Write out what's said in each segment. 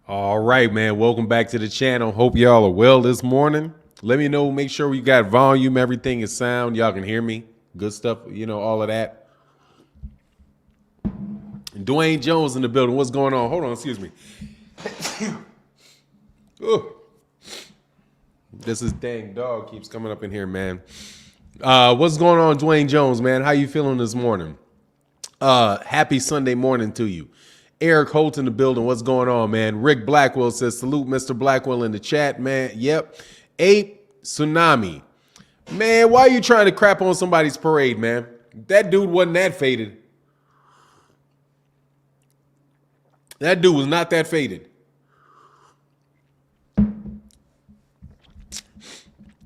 All right, man. Welcome back to the channel. Hope y'all are well this morning. Let me know. Make sure we got volume. Everything is sound. Y'all can hear me. Good stuff. All of that. Dwayne Jones in the building. What's going on? Hold on. Excuse me. This is dang dog keeps coming up in here, man. What's going on, Dwayne Jones, man? How you feeling this morning? Happy Sunday morning to you. Eric Holt in the building. What's going on, man? Rick Blackwell says, salute Mr. Blackwell in the chat, man. Yep. Ape Tsunami. Man, why are you trying to crap on somebody's parade, man? That dude wasn't that faded. That dude was not that faded.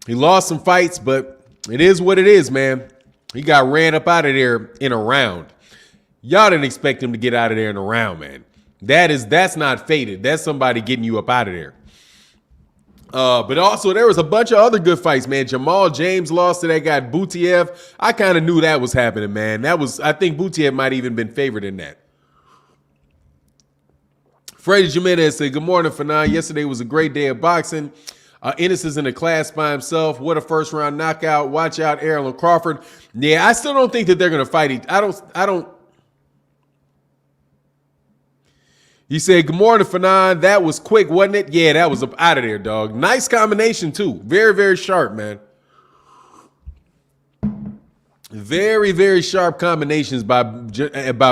He lost some fights, but it is what it is, man. He got ran up out of there in a round. Y'all didn't expect him to get out of there in a round, man. That's not faded. That's somebody getting you up out of there. But also there was a bunch of other good fights, man. Jamal James lost to that guy Butiev. I kind of knew that was happening, man. I think Butiev might even been favored in that. Freddie Jimenez said, good morning, Fannon. Yesterday was a great day of boxing. Ennis is in the class by himself. What a first round knockout. Watch out, Errol and Crawford. Yeah, I still don't think that they're going to fight. I don't. You said, good morning, Fannon. That was quick, wasn't it? Yeah, that was up out of there, dog. Nice combination, too. Very, very sharp, man. Very, very sharp combinations by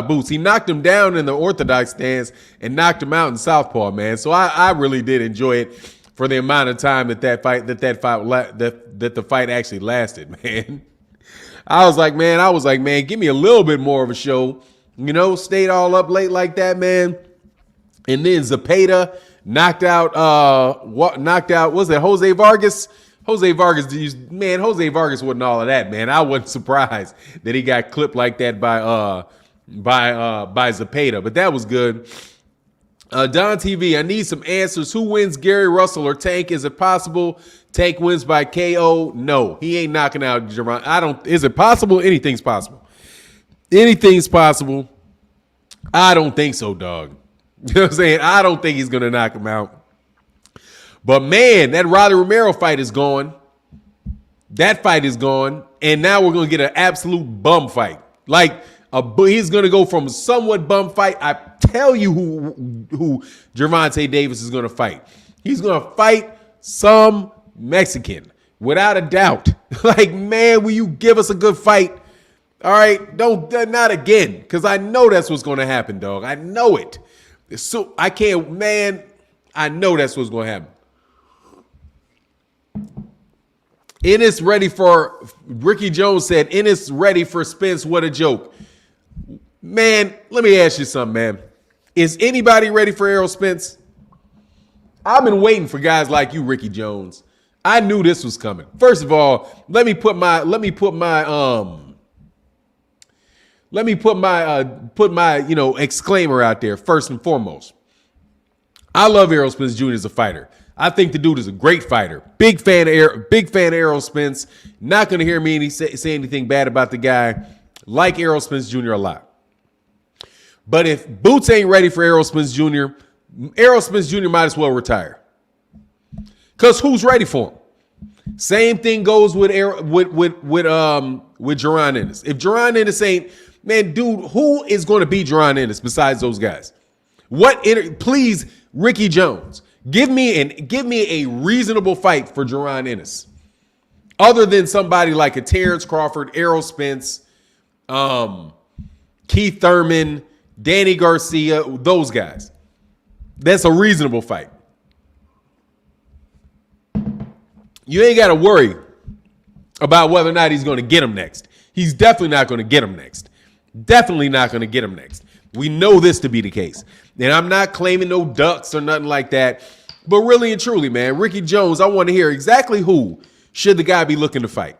Boots. He knocked him down in the orthodox stance and knocked him out in southpaw, man. So I really did enjoy it for the amount of time that the fight actually lasted, man. I was like, man, give me a little bit more of a show. Stayed all up late like that, man. And then Zepeda knocked out was it Jose Vargas? Jose Vargas wasn't all of that, man. I wasn't surprised that he got clipped like that by Zepeda, but that was good. Don TV, I need some answers. Who wins, Gary Russell or Tank? Is it possible Tank wins by KO? No, he ain't knocking out Jaron. Is it possible? Anything's possible. Anything's possible. I don't think so, dog. You know what I'm saying? I don't think he's going to knock him out. But, man, that Rolly Romero fight is gone. That fight is gone. And now we're going to get an absolute bum fight. Like, he's going to go from a somewhat bum fight. I tell you who Gervonta Davis is going to fight. He's going to fight some Mexican, without a doubt. Like, man, will you give us a good fight? All right, not again, because I know that's what's going to happen, dog. I know it. So I can't, man. I know that's what's going to happen. Ennis ready for, Ricky Jones said, Ennis ready for Spence. What a joke. Man, let me ask you something, man. Is anybody ready for Errol Spence? I've been waiting for guys like you, Ricky Jones. I knew this was coming. First of all, let me put my exclaimer out there first and foremost. I love Errol Spence Jr. as a fighter. I think the dude is a great fighter. Big fan of Errol Spence. Not going to hear me say anything bad about the guy. Like Errol Spence Jr. a lot. But if Boots ain't ready for Errol Spence Jr., Errol Spence Jr. might as well retire. Because who's ready for him? Same thing goes with Jaron Ennis. If Jaron Ennis ain't, man, dude, who is going to beat Jaron Ennis besides those guys? Please, Ricky Jones, give me a reasonable fight for Jaron Ennis, other than somebody like a Terence Crawford, Errol Spence, Keith Thurman, Danny Garcia, those guys. That's a reasonable fight. You ain't got to worry about whether or not he's going to get him next. He's definitely not going to get him next. Definitely not going to get him next. We know this to be the case. And I'm not claiming no ducks or nothing like that. But really and truly, man, Ricky Jones, I want to hear exactly who should the guy be looking to fight.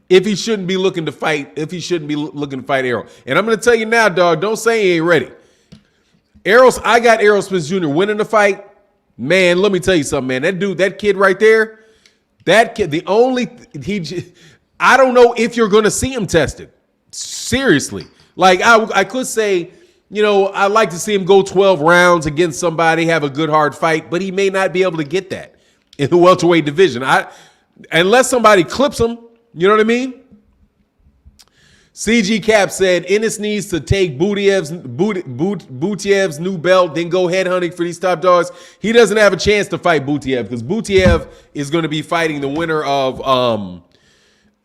If he shouldn't be looking to fight Errol. And I'm going to tell you now, dog, don't say he ain't ready. I got Errol Spence Jr. winning the fight. Man, let me tell you something, man. That dude, that kid right there, that kid, I don't know if you're going to see him tested. Seriously. Like, I could say I'd like to see him go 12 rounds against somebody, have a good hard fight, but he may not be able to get that in the welterweight division. Unless somebody clips him, you know what I mean? CG Cap said Ennis needs to take Butiev's new belt, then go headhunting for these top dogs. He doesn't have a chance to fight Butiev because Butiev is going to be fighting the winner of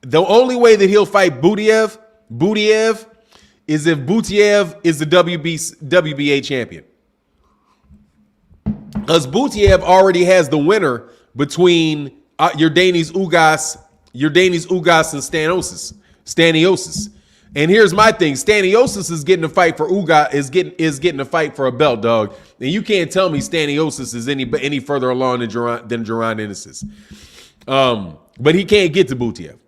the only way that he'll fight Butiev is if Butiev is the WBA champion. Because Butiev already has the winner between Yordanis Ugas and Staniosis. And here's my thing: Staniosis is getting a fight for Ugas, is getting a fight for a belt, dog. And you can't tell me Staniosis is any further along than Jaron Ennis is. But he can't get to Butiev.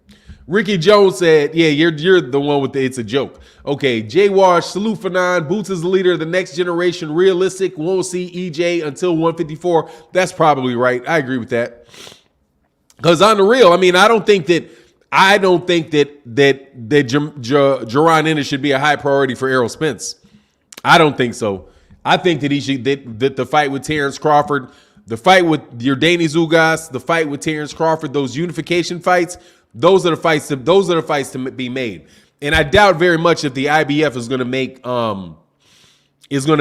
Ricky Jones said, "Yeah, you're the one with the it's a joke." Okay, Jay Wash, salute Fannon. Boots is the leader of the next generation. Realistic, won't see EJ until 154. That's probably right. I agree with that. Because on the real, I mean, I don't think that Jaron Ennis should be a high priority for Errol Spence. I don't think so. I think that that the fight with Terence Crawford, the fight with Yordanis Ugas, the fight with Terence Crawford, those unification fights, those are the fights to be made. And I doubt very much if the IBF is going to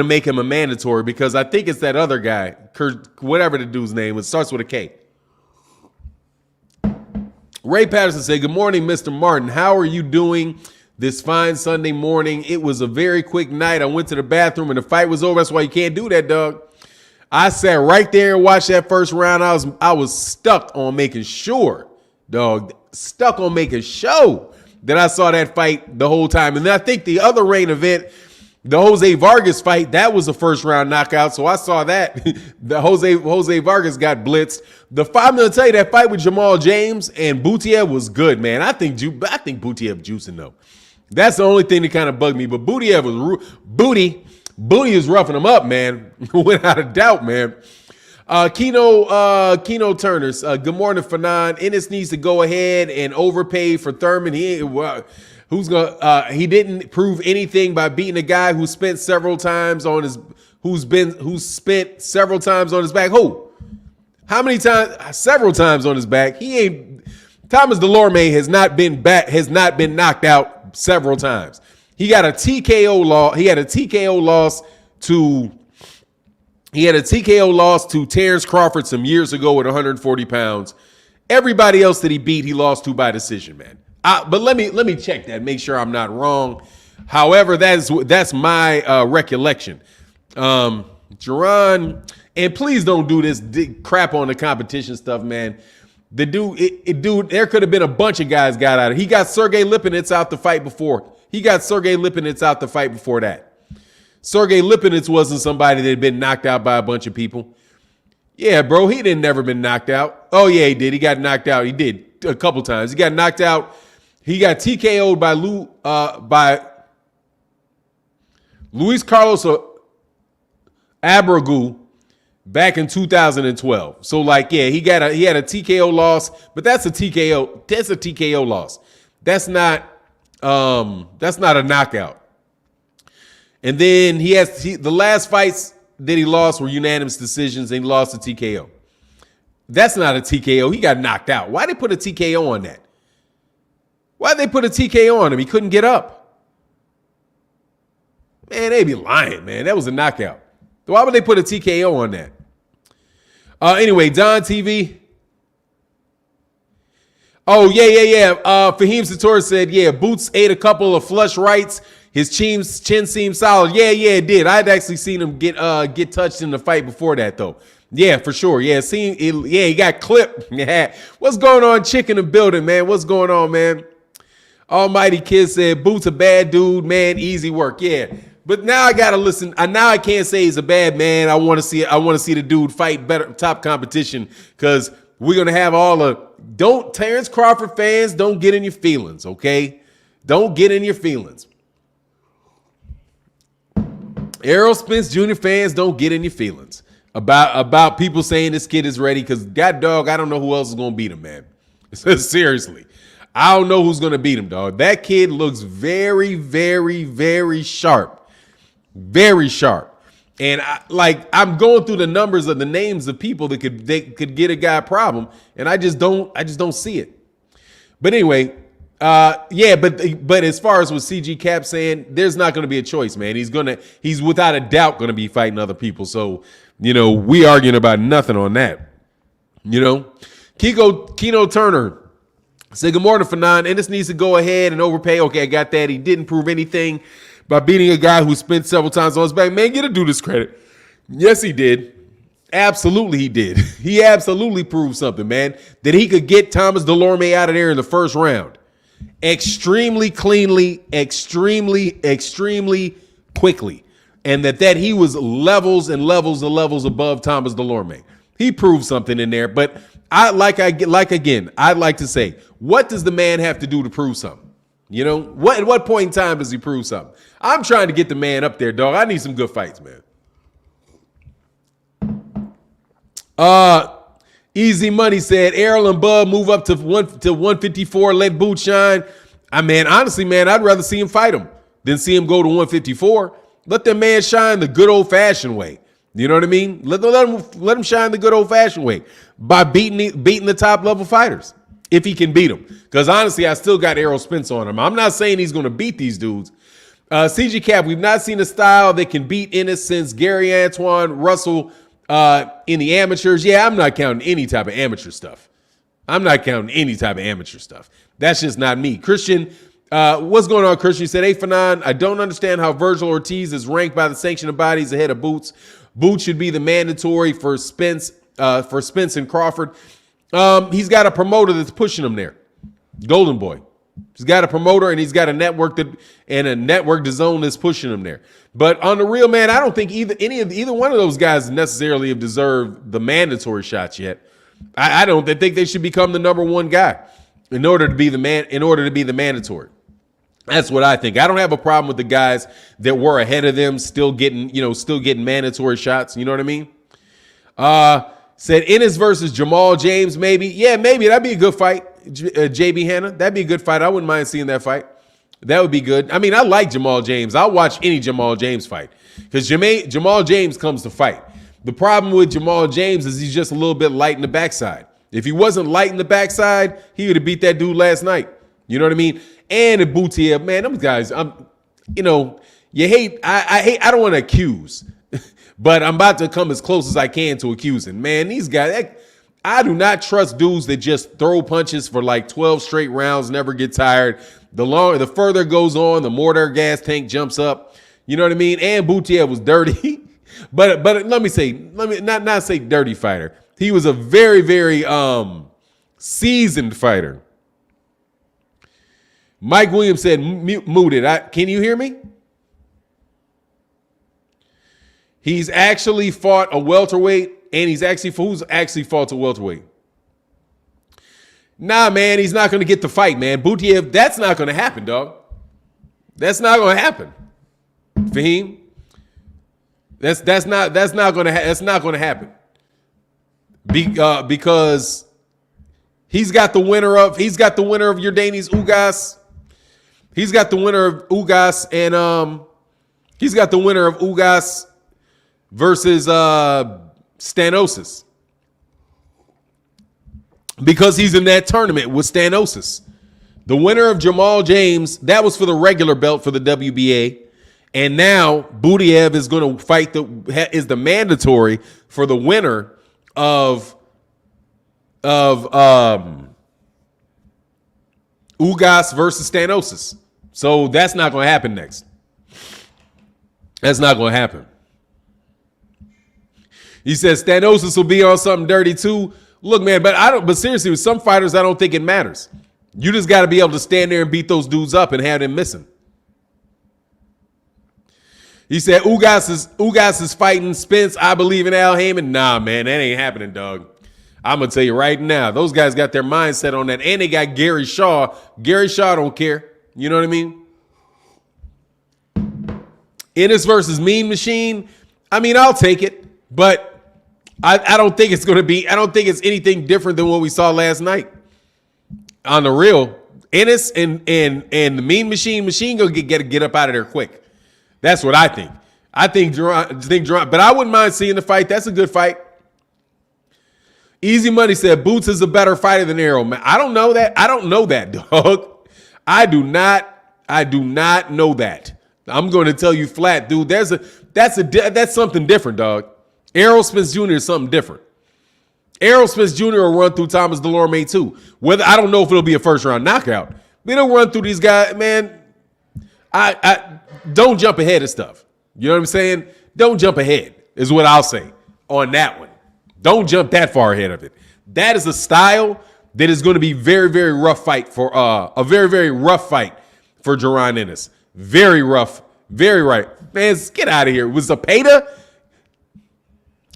make him a mandatory, because I think it's that other guy, whatever the dude's name, it starts with a K. Ray Patterson said, "Good morning, Mr. Martin. How are you doing this fine Sunday morning? It was a very quick night. I went to the bathroom and the fight was over. That's why you can't do that, dog. I sat right there and watched that first round. I was stuck on making sure, dog, stuck on making sure that I saw that fight the whole time. And then I think the other main event, the Jose Vargas fight, that was a first round knockout. So I saw that. The Jose Vargas got blitzed. I'm going to tell you, that fight with Jamal James and Butiev was good, man. I think Butiev juicing though. That's the only thing that kind of bugged me. But Butiev was Booty is roughing him up, man. Without a doubt, man. Keno Turners. Good morning, Fannon. Ennis needs to go ahead and overpay for Thurman. He didn't prove anything by beating a guy who spent several times on his back. Who? How many times? Several times on his back. Thomas Dulorme has not been knocked out several times. He got a TKO loss. He had a TKO loss to Terence Crawford some years ago at 140 pounds. Everybody else that he beat, he lost to by decision, man. But let me check that, make sure I'm not wrong. However, that's my recollection. Jaron, and please don't do this crap on the competition stuff, man. The dude, there could have been a bunch of guys got out of it. He got Sergey Lipinets out the fight before. That. Sergey Lipinets wasn't somebody that had been knocked out by a bunch of people. Yeah, bro, he didn't never been knocked out. Oh, yeah, he did. He got knocked out. He did a couple times. He got knocked out. He got TKO'd by Luis Carlos Abregu back in 2012. So, like, yeah, he had a TKO loss, but that's a TKO. That's a TKO loss. That's not a knockout. And then the last fights that he lost were unanimous decisions, and he lost a TKO. That's not a TKO. He got knocked out. Why they put a TKO on that? Why'd they put a TKO on him? He couldn't get up. Man, they be lying, man. That was a knockout. Why would they put a TKO on that? Anyway, Don TV. Oh, yeah. Fahim Sator said, yeah, Boots ate a couple of flush rights. His chin seemed solid. Yeah, it did. I'd actually seen him get touched in the fight before that, though. Yeah, for sure. Yeah, he got clipped. Yeah. What's going on, chick in the building, man? What's going on, man? Almighty Kid said, Boots a bad dude, man. Easy work. Yeah. But now I gotta listen. Now I can't say he's a bad man. I want to see the dude fight better, top competition, because we're gonna have Terence Crawford fans, don't get in your feelings, okay? Don't get in your feelings. Errol Spence Jr. fans, don't get in your feelings about people saying this kid is ready, because God dog, I don't know who else is gonna beat him, man. Seriously. I don't know who's gonna beat him, dog. That kid looks very, very, very sharp. very sharp. And I'm going through the numbers of the names of people that could get a guy a problem, and I just don't see it. But anyway, but as far as what CG Cap saying, there's not going to be a choice, man. He's without a doubt going to be fighting other people. So, we arguing about nothing on that. Keno Turner said, good morning, Fannon. Ennis needs to go ahead and overpay. Okay, I got that. He didn't prove anything by beating a guy who spent several times on his back. Man, get a dude his credit. Yes, he did. Absolutely, he did. He absolutely proved something, man, that he could get Thomas Dulorme out of there in the first round. Extremely cleanly, extremely quickly. And that he was levels and levels and levels above Thomas Dulorme. He proved something in there. But I'd like to say, what does the man have to do to prove something? At what point in time does he prove something? I'm trying to get the man up there, dog. I need some good fights, man. Easy Money said, Errol and Bub move up to 154, let Boot shine. Honestly, man, I'd rather see him fight him than see him go to 154. Let that man shine the good old-fashioned way. You know what I mean? Let him shine the good old-fashioned way by beating the top-level fighters, if he can beat them. Because honestly, I still got Errol Spence on him. I'm not saying he's going to beat these dudes. CG Cap, we've not seen a style that can beat Ennis since Gary Antoine Russell in the amateurs. Yeah, I'm not counting any type of amateur stuff. That's just not me. Christian, what's going on, Christian? He said, hey, Fannon, I don't understand how Virgil Ortiz is ranked by the sanctioning bodies ahead of Boots. Boots should be the mandatory for Spence and Crawford. He's got a promoter that's pushing him there. Golden Boy. He's got a promoter and he's got a network DAZN that's pushing him there. But on the real, man, I don't think either one of those guys necessarily have deserved the mandatory shots yet. I don't think they should become the number one guy in order to be the mandatory. That's what I think. I don't have a problem with the guys that were ahead of them still getting mandatory shots. You know what I mean? Said Ennis versus Jamal James, maybe. Yeah, maybe. That'd be a good fight. JB Hanna, that'd be a good fight. I wouldn't mind seeing that fight. That would be good. I like Jamal James. I'll watch any Jamal James fight because Jamal James comes to fight. The problem with Jamal James is he's just a little bit light in the backside. If he wasn't light in the backside, he would have beat that dude last night. You know what I mean? And the Boutier, man, them guys, I don't want to accuse, but I'm about to come as close as I can to accusing. Man, these guys, I do not trust dudes that just throw punches for like 12 straight rounds, never get tired. The further it goes on, the more their gas tank jumps up. You know what I mean? And Boutier was dirty, but let me not say dirty fighter. He was a very, very seasoned fighter. Mike Williams said, muted. Can you hear me? He's actually fought a welterweight, and who's actually fought a welterweight? Nah, man, he's not going to get the fight, man. Boutier, that's not going to happen, dog. That's not going to happen. Fahim, that's not going to happen. Because he's got the winner of Yordanis Ugas. He's got the winner of Ugas and he's got the winner of Ugas versus Stanosis. Because he's in that tournament with Stanosis. The winner of Jamal James, that was for the regular belt for the WBA. And now Boutier is going to fight is the mandatory for the winner of Ugas versus Stanosis. So that's not going to happen next. That's not going to happen. He says Stanosis will be on something dirty too. Look, man, but seriously, with some fighters, I don't think it matters. You just got to be able to stand there and beat those dudes up and have them missing. He said Ugas is fighting Spence. I believe in Al Heyman. Nah, man, that ain't happening, dog. I'm going to tell you right now, those guys got their mindset on that. And they got Gary Shaw. Gary Shaw don't care. You know what I mean? Ennis versus Mean Machine. I'll take it. But I don't think it's going to be, I don't think it's anything different than what we saw last night. On the real, Ennis and the Mean Machine going to get up out of there quick. That's what I think. I think Jaron, but I wouldn't mind seeing the fight. That's a good fight. Easy Money said Boots is a better fighter than Errol. Man, I don't know that. I don't know that, dog. I do not know that. I'm going to tell you flat, dude. That's something different, dog. Errol Spence Jr. is something different. Errol Spence Jr. will run through Thomas Dulorme too. Whether I don't know if it'll be a first round knockout, but it'll run through these guys, man. I don't jump ahead of stuff. You know what I'm saying? Don't jump ahead is what I'll say on that one. Don't jump that far ahead of it. That is a style that is going to be very, very rough fight for a very, very rough fight for Jaron Ennis. Very rough, very right. Man, get out of here. Was Zepeda?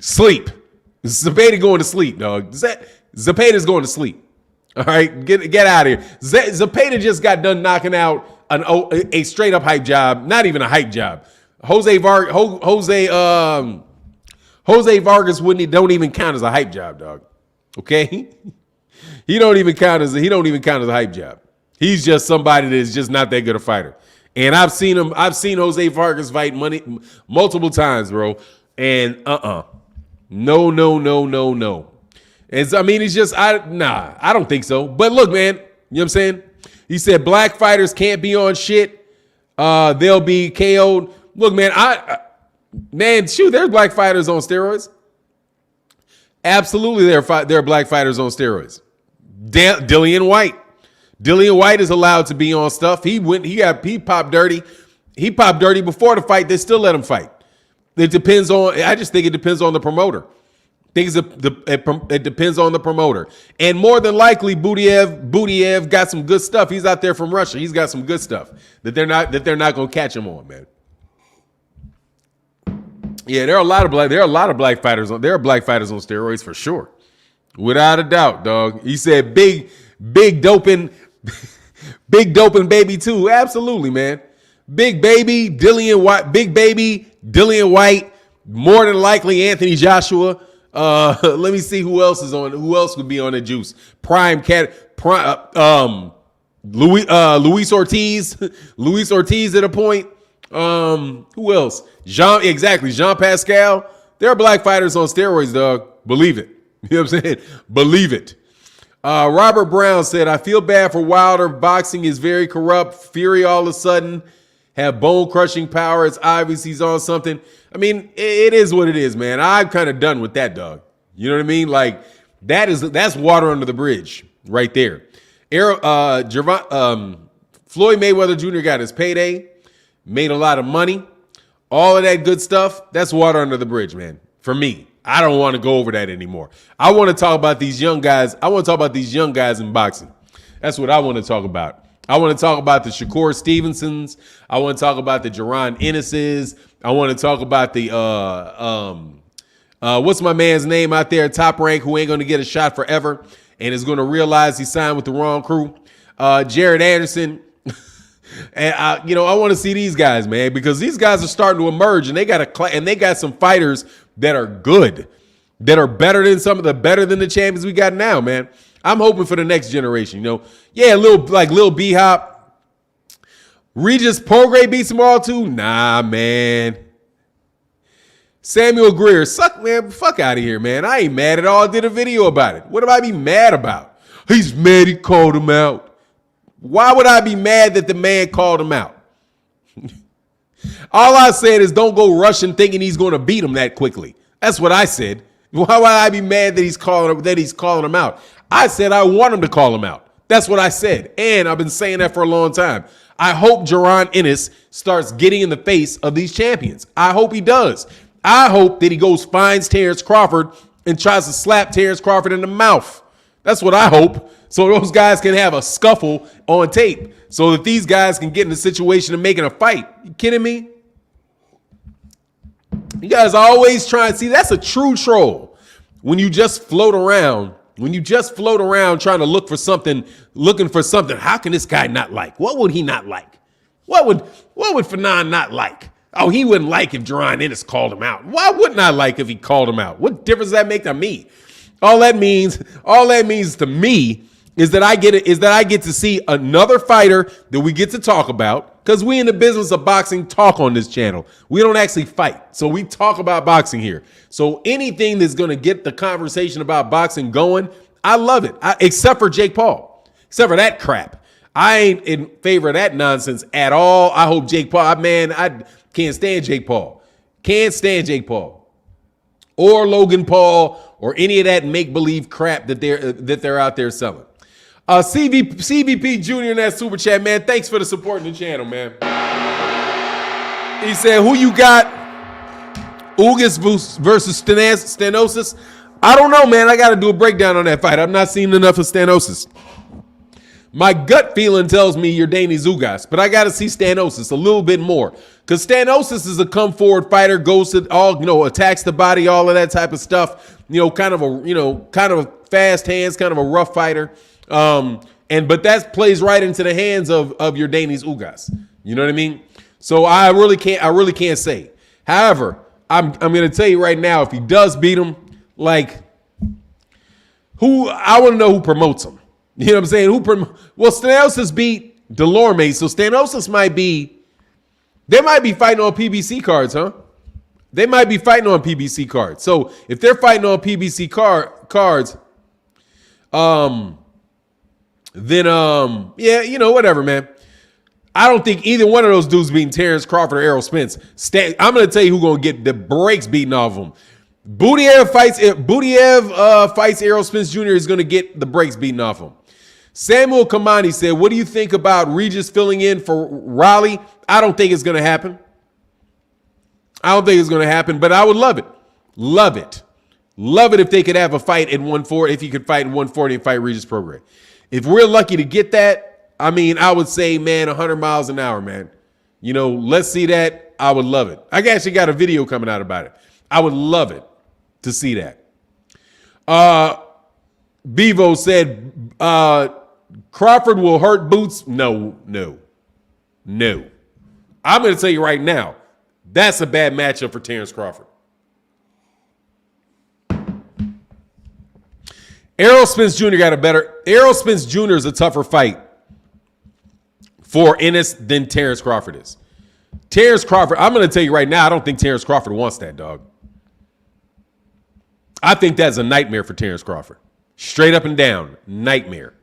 Sleep. Zepeda going to sleep, dog. Zepeda's going to sleep. All right, get out of here. Zepeda just got done knocking out a straight up hype job. Not even a hype job. Jose Vargas don't even count as a hype job, dog. Okay, he don't even count as a hype job. He's just somebody that is just not that good a fighter. And I've seen Jose Vargas fight multiple times, bro. And no. And I mean, it's just I don't think so. But look, man, you know what I'm saying? He said black fighters can't be on shit. They'll be KO'd. Look, man, there's black fighters on steroids. Absolutely, there are black fighters on steroids. Dillian White is allowed to be on stuff. He popped dirty. He popped dirty before the fight. They still let him fight. I just think it depends on the promoter. It depends on the promoter. And more than likely, Budiev got some good stuff. He's out there from Russia. He's got some good stuff that they're not going to catch him on, man. Yeah, there are a lot of black fighters on. There are black fighters on steroids for sure, without a doubt, dog. He said big doping baby too. Absolutely, man. Big baby Dillian White. More than likely Anthony Joshua. Let me see who else is on. Who else would be on the juice? Luis Ortiz. Luis Ortiz at a point. Who else? Jean Pascal. There are black fighters on steroids, dog. Believe it. You know what I'm saying? Believe it. Robert Brown said, I feel bad for Wilder. Boxing is very corrupt. Fury all of a sudden have bone-crushing power. It's obvious he's on something. I mean, it is what it is, man. I'm kind of done with that, dog. You know what I mean? Like, that's water under the bridge right there. Floyd Mayweather Jr. got his payday, made a lot of money. All of that good stuff, that's water under the bridge, man. For me, I don't want to go over that anymore. I want to talk about these young guys. I want to talk about these young guys in boxing. That's what I want to talk about. I want to talk about the Shakur Stevensons. I want to talk about the Jaron Ennises. I want to talk about the what's my man's name out there, Top Rank, who ain't going to get a shot forever and is going to realize he signed with the wrong crew. Jared Anderson. And I want to see these guys, man, because these guys are starting to emerge, and they got some fighters that are good, that are better than the champions we got now, man. I'm hoping for the next generation, Lil B-Hop. Regis Prograis beats them all too? Nah, man. Samuel Greer, fuck out of here, man. I ain't mad at all. I did a video about it. What am I be mad about? He's mad he called him out. Why would I be mad that the man called him out? All I said is don't go rushing thinking he's going to beat him that quickly. That's what I said. Why would I be mad that he's calling him out? I said I want him to call him out. That's what I said. And I've been saying that for a long time. I hope Jaron Ennis starts getting in the face of these champions. I hope he does. I hope that he finds Terence Crawford and tries to slap Terence Crawford in the mouth. That's what I hope. So those guys can have a scuffle on tape so that these guys can get in the situation of making a fight. You kidding me? You guys always try and see, that's a true troll. When you just float around trying to looking for something, how can this guy not like? What would he not like? What would Fannon not like? Oh, he wouldn't like if Jaron Ennis called him out. Why wouldn't I like if he called him out? What difference does that make to me? All that means to me is that I get to see another fighter that we get to talk about Because we in the business of boxing talk on this channel. We don't actually fight. So we talk about boxing here. So anything that's going to get the conversation about boxing going, I love it. Except for Jake Paul. Except for that crap. I ain't in favor of that nonsense at all. I hope Jake Paul, man, I can't stand Jake Paul. Can't stand Jake Paul. Or Logan Paul or any of that make-believe crap that they're out there selling. CVP Jr. in that super chat, man. Thanks for the support in the channel, man. He said, who you got? Ugas versus Stenosis? I don't know, man. I got to do a breakdown on that fight. I've not seen enough of Stenosis. My gut feeling tells me you're Danny Ugas, but I got to see Stenosis a little bit more. Because Stenosis is a come-forward fighter, goes to all, attacks the body, all of that type of stuff. Kind of a fast hands, kind of a rough fighter. But that plays right into the hands of your Danny's Ugas. You know what I mean? So I really can't say. However, I'm going to tell you right now, if he does beat him, I want to know who promotes him. You know what I'm saying? Well, Stenosis beat Dulorme, so Stenosis they might be fighting on PBC cards, huh? They might be fighting on PBC cards. So if they're fighting on PBC cards, then whatever, man. I don't think either one of those dudes beating Terence Crawford or Errol Spence. I'm going to tell you who's going to get the brakes beaten off of him. Budiev fights Errol Spence Jr. is going to get the brakes beaten off him. Samuel Kamani said, what do you think about Regis filling in for Raleigh? I don't think it's going to happen. But I would love it. Love it. Love it if they could have a fight at 140, if he could fight in 140 and fight Regis Prograis. If we're lucky to get that, I would say, man, 100 miles an hour, man. Let's see that. I would love it. I actually got a video coming out about it. I would love it to see that. Bevo said, Crawford will hurt Boots. No. I'm going to tell you right now, that's a bad matchup for Terence Crawford. Errol Spence Jr. Errol Spence Jr. is a tougher fight for Ennis than Terence Crawford is. Terence Crawford, I'm going to tell you right now, I don't think Terence Crawford wants that, dog. I think that's a nightmare for Terence Crawford. Straight up and down, nightmare.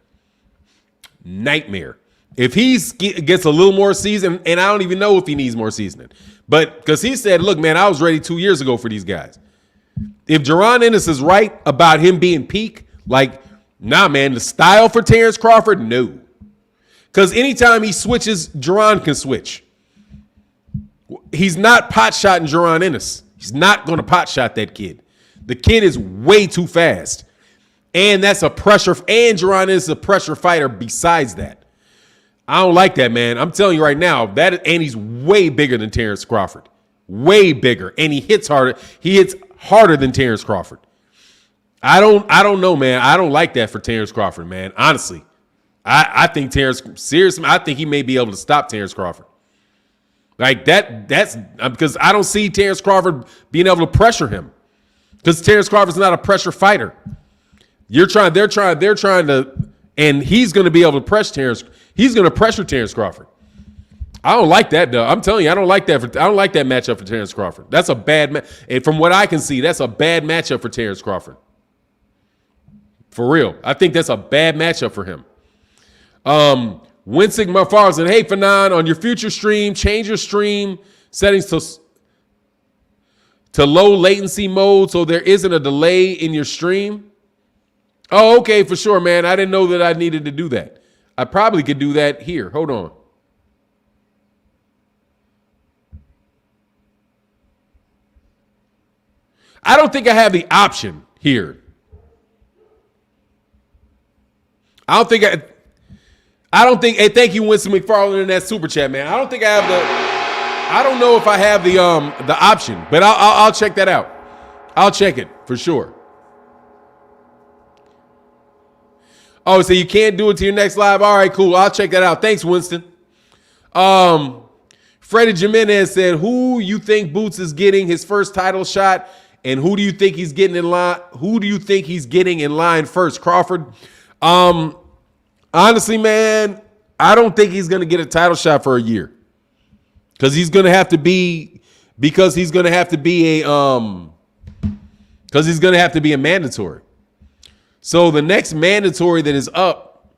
If he gets a little more season, and I don't even know if he needs more seasoning, but because he said, look, man, I was ready 2 years ago for these guys. If Jaron Ennis is right about him being peak, nah, man, the style for Terence Crawford, no. Because anytime he switches, Jaron can switch. He's not pot-shotting Jaron Ennis. He's not going to pot-shot that kid. The kid is way too fast. And that's a pressure. And Jaron Ennis is a pressure fighter besides that. I don't like that, man. I'm telling you right now, and he's way bigger than Terence Crawford. Way bigger. And he hits harder. He hits harder than Terence Crawford. I don't know, man. I don't like that for Terence Crawford, man. Honestly. I think I think he may be able to stop Terence Crawford. That's because I don't see Terence Crawford being able to pressure him. Because Terence Crawford's not a pressure fighter. They're trying to, and he's going to be able to pressure Terence. He's going to pressure Terence Crawford. I don't like that, though. I'm telling you, I don't like that matchup for Terence Crawford. That's a bad match. And from what I can see, that's a bad matchup for Terence Crawford. For real. I think that's a bad matchup for him. Winsig Mafar said, hey, Fannon, on your future stream, change your stream settings to low latency mode so there isn't a delay in your stream. Oh, okay, for sure, man. I didn't know that I needed to do that. I probably could do that here. Hold on. I don't think I have the option here. I don't think, hey, thank you, Winston McFarland, in that super chat, man. I don't think I have I don't know if I have the option, but I'll check that out. I'll check it for sure. Oh, so you can't do it to your next live? All right, cool. I'll check that out. Thanks, Winston. Freddie Jimenez said, who you think Boots is getting his first title shot, and who do you think he's getting in line? Who do you think he's getting in line first? Crawford. Honestly, man, I don't think he's going to get a title shot for a year. because he's gonna have to be a mandatory. So the next mandatory that is up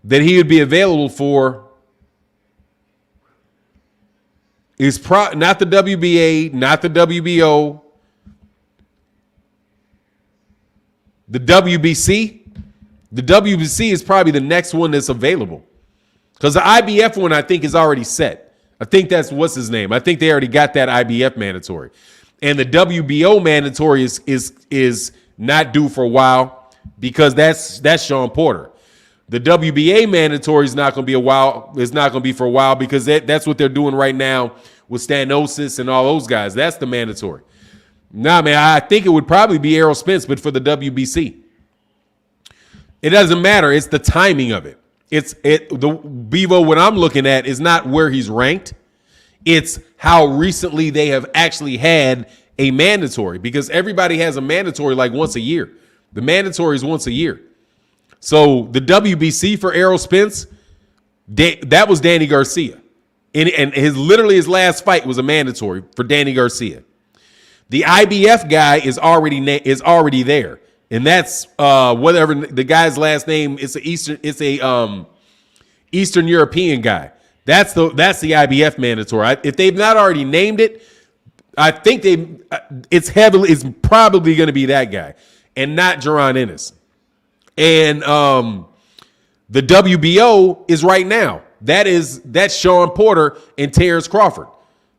that he would be available for is not the WBA, not the WBO, the WBC. The WBC is probably the next one that's available. Because the IBF one, I think, is already set. I think that's what's his name. I think they already got that IBF mandatory. And the WBO mandatory is not due for a while because that's Sean Porter. The WBA mandatory is not going to be a while. It's not going to be for a while because that's what they're doing right now with Stanosis and all those guys. That's the mandatory. Nah, man, I think it would probably be Errol Spence, but for the WBC. It doesn't matter. It's the timing of it. The Bevo, what I'm looking at is not where he's ranked. It's how recently they have actually had a mandatory because everybody has a mandatory like once a year. The mandatory is once a year. So the WBC for Errol Spence, that was Danny Garcia. And his last fight was a mandatory for Danny Garcia. The IBF guy is already there. And that's whatever the guy's last name. It's a Eastern European guy. That's the IBF mandatory. If they've not already named it, I think it's probably going to be that guy and not Jaron Ennis. And the WBO is right now. That's Sean Porter and Terence Crawford.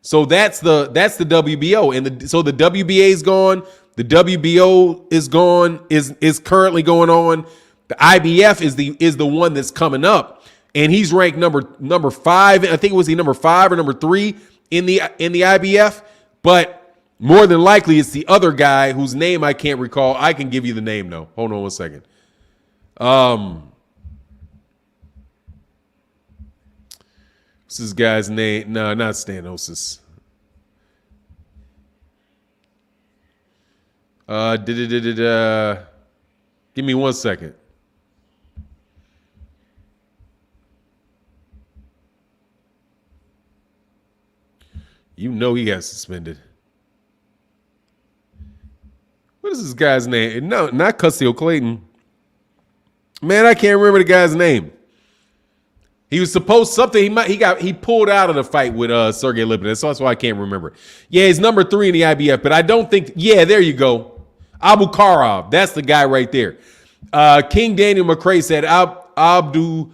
So that's the WBO, and so the WBA is gone. The WBO is gone. Is currently going on. The IBF is the one that's coming up, and he's ranked number 5. I think he number 5 or number 3 in the IBF. But more than likely, it's the other guy whose name I can't recall. I can give you the name though. Hold on one second. What's this guy's name? No, not Stanosis. Give me 1 second. You know he got suspended. What is this guy's name? No, not Custio Clayton. Man, I can't remember the guy's name. He was supposed something. He pulled out of the fight with Sergey Lipinets. So that's why I can't remember. Yeah, he's number 3 in the IBF, but I don't think. Yeah, there you go. Abu Karov. That's the guy right there. King Daniel McCrae said Abdu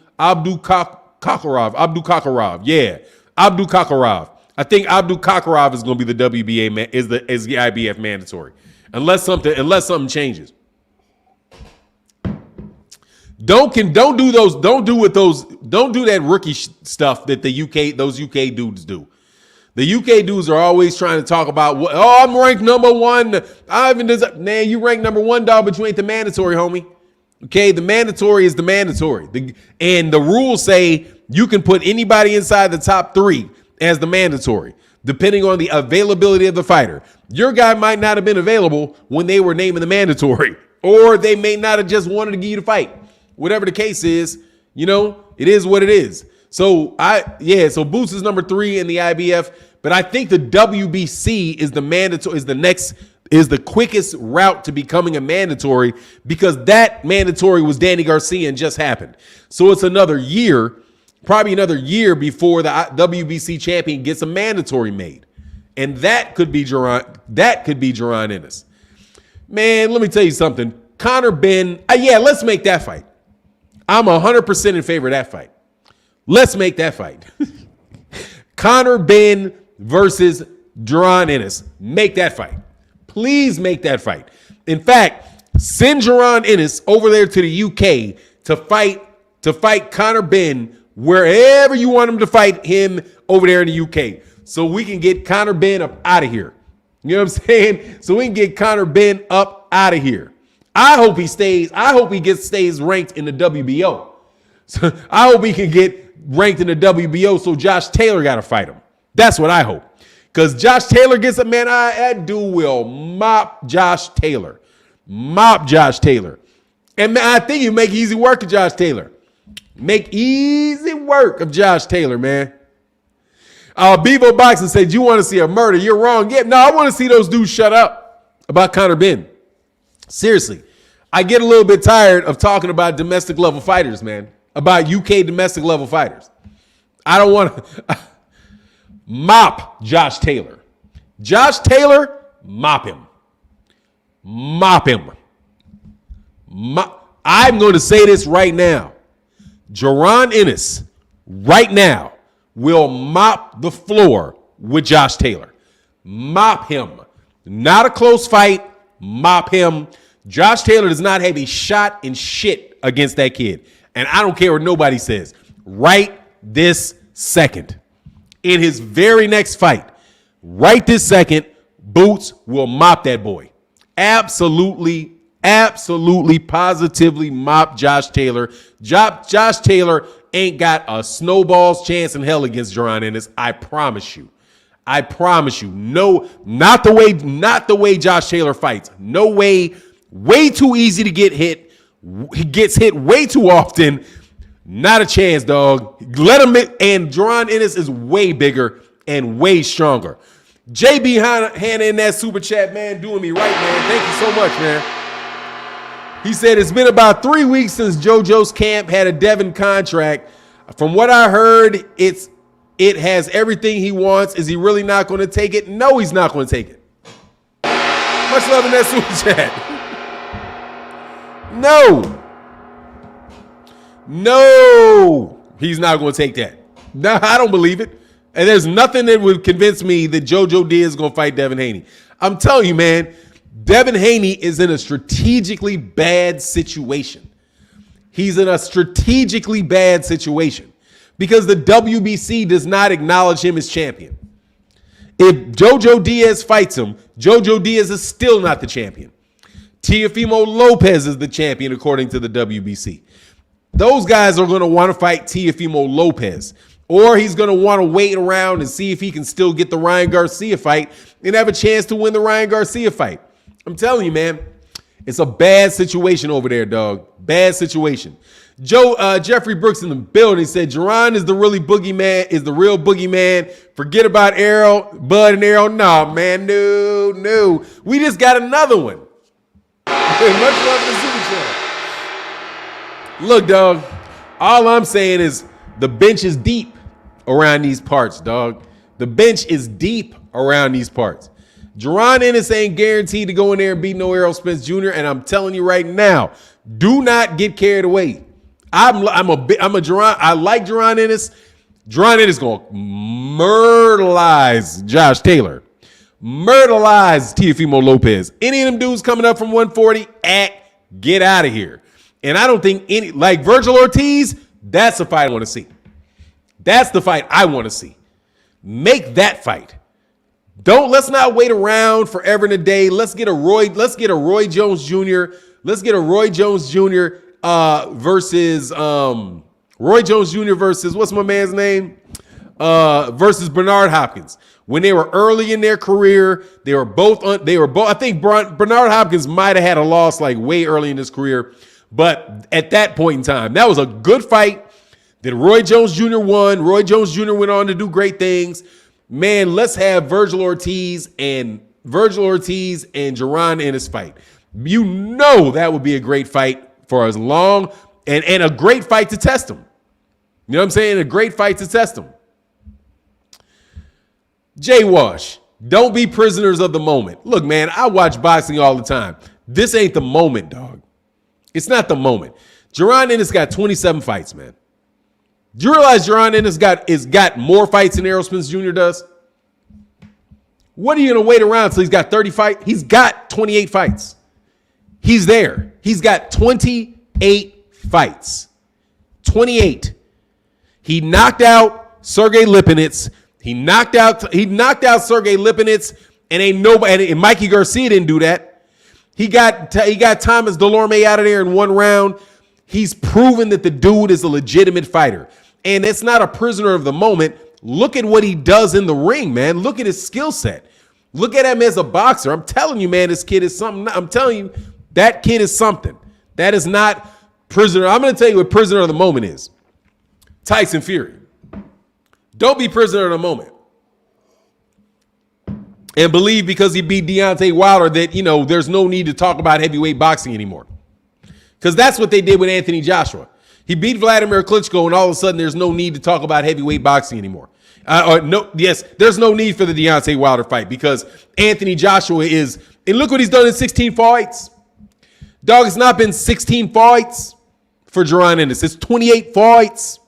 Kakarov. Yeah, Abdu Kakarov. I think Abdu Kakarov is going to be the WBA is the IBF mandatory, unless something changes. Don't do that rookie stuff that those UK dudes do. The UK dudes are always trying to talk about I'm ranked number 1. Man, you ranked number 1, dog, but you ain't the mandatory, homie. Okay, the mandatory is the mandatory. And the rules say you can put anybody inside the top 3 as the mandatory, depending on the availability of the fighter. Your guy might not have been available when they were naming the mandatory, or they may not have just wanted to give you the fight. Whatever the case is, it is what it is. So Boots is number 3 in the IBF, but I think the WBC is the mandatory, is the quickest route to becoming a mandatory because that mandatory was Danny Garcia and just happened. So it's probably another year before the WBC champion gets a mandatory made. And that could be Jaron Ennis. Man, let me tell you something. Conor Benn, let's make that fight. I'm 100% in favor of that fight. Let's make that fight. Conor Benn versus Jaron Ennis. Make that fight. Please make that fight. In fact, send Jaron Ennis over there to the UK to fight Conor Benn wherever you want him to fight him over there in the UK. So we can get Conor Benn up out of here. You know what I'm saying? So we can get Conor Benn up out of here. I hope he stays. I hope he stays ranked in the WBO. So I hope he can get ranked in the WBO so Josh Taylor got to fight him. That's what I hope. Because Josh Taylor gets a man, that dude will mop Josh Taylor. Mop Josh Taylor. And man, I think you make easy work of Josh Taylor. Make easy work of Josh Taylor, man. Bevo Boxing said, you want to see a murder? You're wrong. Yeah, no, I want to see those dudes shut up about Conor Benn. Seriously. I get a little bit tired of talking about domestic level fighters, man. About UK domestic level fighters. I don't want to mop Josh Taylor. Josh Taylor, mop him. Mop him. I'm going to say this right now. Jaron Ennis, right now, will mop the floor with Josh Taylor. Mop him. Not a close fight. Mop him. Josh Taylor does not have a shot in shit against that kid. And I don't care what nobody says. Right this second. In his very next fight, right this second, Boots will mop that boy. Absolutely, positively mop Josh Taylor. Josh Taylor ain't got a snowball's chance in hell against Jaron Ennis. I promise you. No, not the way Josh Taylor fights. No way. Way too easy to get hit. He gets hit way too often. Not a chance, dog. Let him. And Jaron Ennis is way bigger and way stronger. JB Hanna in that super chat, man, doing me right, man. Thank you so much, man. He said it's been about 3 weeks since JoJo's camp had a Devin contract. From what I heard, it has everything he wants. Is he really not going to take it? No, he's not going to take it. Much love in that super chat. No, he's not going to take that. No, I don't believe it. And there's nothing that would convince me that JoJo Diaz is going to fight Devin Haney. I'm telling you, man, Devin Haney is in a strategically bad situation. He's in a strategically bad situation because the WBC does not acknowledge him as champion. If JoJo Diaz fights him, JoJo Diaz is still not the champion. Teofimo Lopez is the champion according to the WBC. Those guys are going to want to fight Teofimo Lopez, or he's going to want to wait around and see if he can still get the Ryan Garcia fight and have a chance to win the Ryan Garcia fight. I'm telling you, man, it's a bad situation over there, dog. Bad situation. Jeffrey Brooks in the building said Jaron is the real boogeyman. Forget about Errol, Bud, and Errol. Nah, man, no. We just got another one. Much love to the super chat. Look, dog, all I'm saying is the bench is deep around these parts, dog. The bench is deep around these parts. Jaron Ennis ain't guaranteed to go in there and beat no Errol Spence Jr., and I'm telling you right now, do not get carried away. I like Jaron Ennis. Jaron Ennis gonna murderize Josh Taylor. Murderize Teofimo Lopez. Any of them dudes coming up from 140, get out of here. And I don't think any, like Virgil Ortiz, that's the fight I want to see. That's the fight I want to see. Make that fight. Let's not wait around forever and a day. Let's get a Roy Jones Jr. Let's get a Roy Jones Jr. Versus Roy Jones Jr. versus what's my man's name? Versus Bernard Hopkins. When they were early in their career, they were both. I think Bernard Hopkins might have had a loss like way early in his career, but at that point in time, that was a good fight that Roy Jones Jr. won. Roy Jones Jr. went on to do great things. Man, let's have Virgil Ortiz and Jaron Ennis fight. You know that would be a great fight for as long and a great fight to test them. You know what I'm saying? A great fight to test them. Jay Wash, don't be prisoners of the moment. Look, man, I watch boxing all the time. This ain't the moment, dog. It's not the moment. Jaron Ennis got 27 fights, man. Do you realize Jaron Ennis got more fights than Errol Spence Jr. does? What are you going to wait around until he's got 30 fights? He's got 28 fights. He's there. He's got 28 fights. 28. He knocked out Sergey Lipinets. He knocked out Sergey Lipinets, and Mikey Garcia didn't do that. He got Thomas Dulorme out of there in one round. He's proven that the dude is a legitimate fighter. And it's not a prisoner of the moment. Look at what he does in the ring, man. Look at his skill set. Look at him as a boxer. I'm telling you, man, this kid is something. I'm telling you, that kid is something. That is not prisoner. I'm going to tell you what prisoner of the moment is. Tyson Fury. Don't be prisoner of the moment. and believe because he beat Deontay Wilder that, there's no need to talk about heavyweight boxing anymore. Because that's what they did with Anthony Joshua. He beat Vladimir Klitschko, and all of a sudden there's no need to talk about heavyweight boxing anymore. There's no need for the Deontay Wilder fight because Anthony Joshua is, and look what he's done in 16 fights. Dog, it's not been 16 fights for Jaron Ennis. It's 28 fights.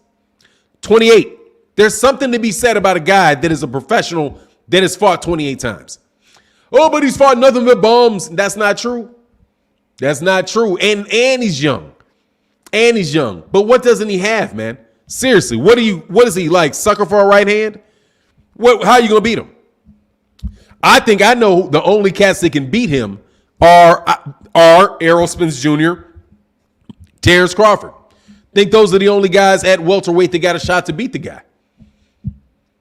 28. There's something to be said about a guy that is a professional that has fought 28 times. Oh, but he's fought nothing but bums. That's not true. That's not true. And he's young. And he's young. But what doesn't he have, man? Seriously, what is he like? Sucker for a right hand? How are you going to beat him? I think I know the only cats that can beat him are Errol Spence Jr., Terence Crawford. I think those are the only guys at welterweight that got a shot to beat the guy.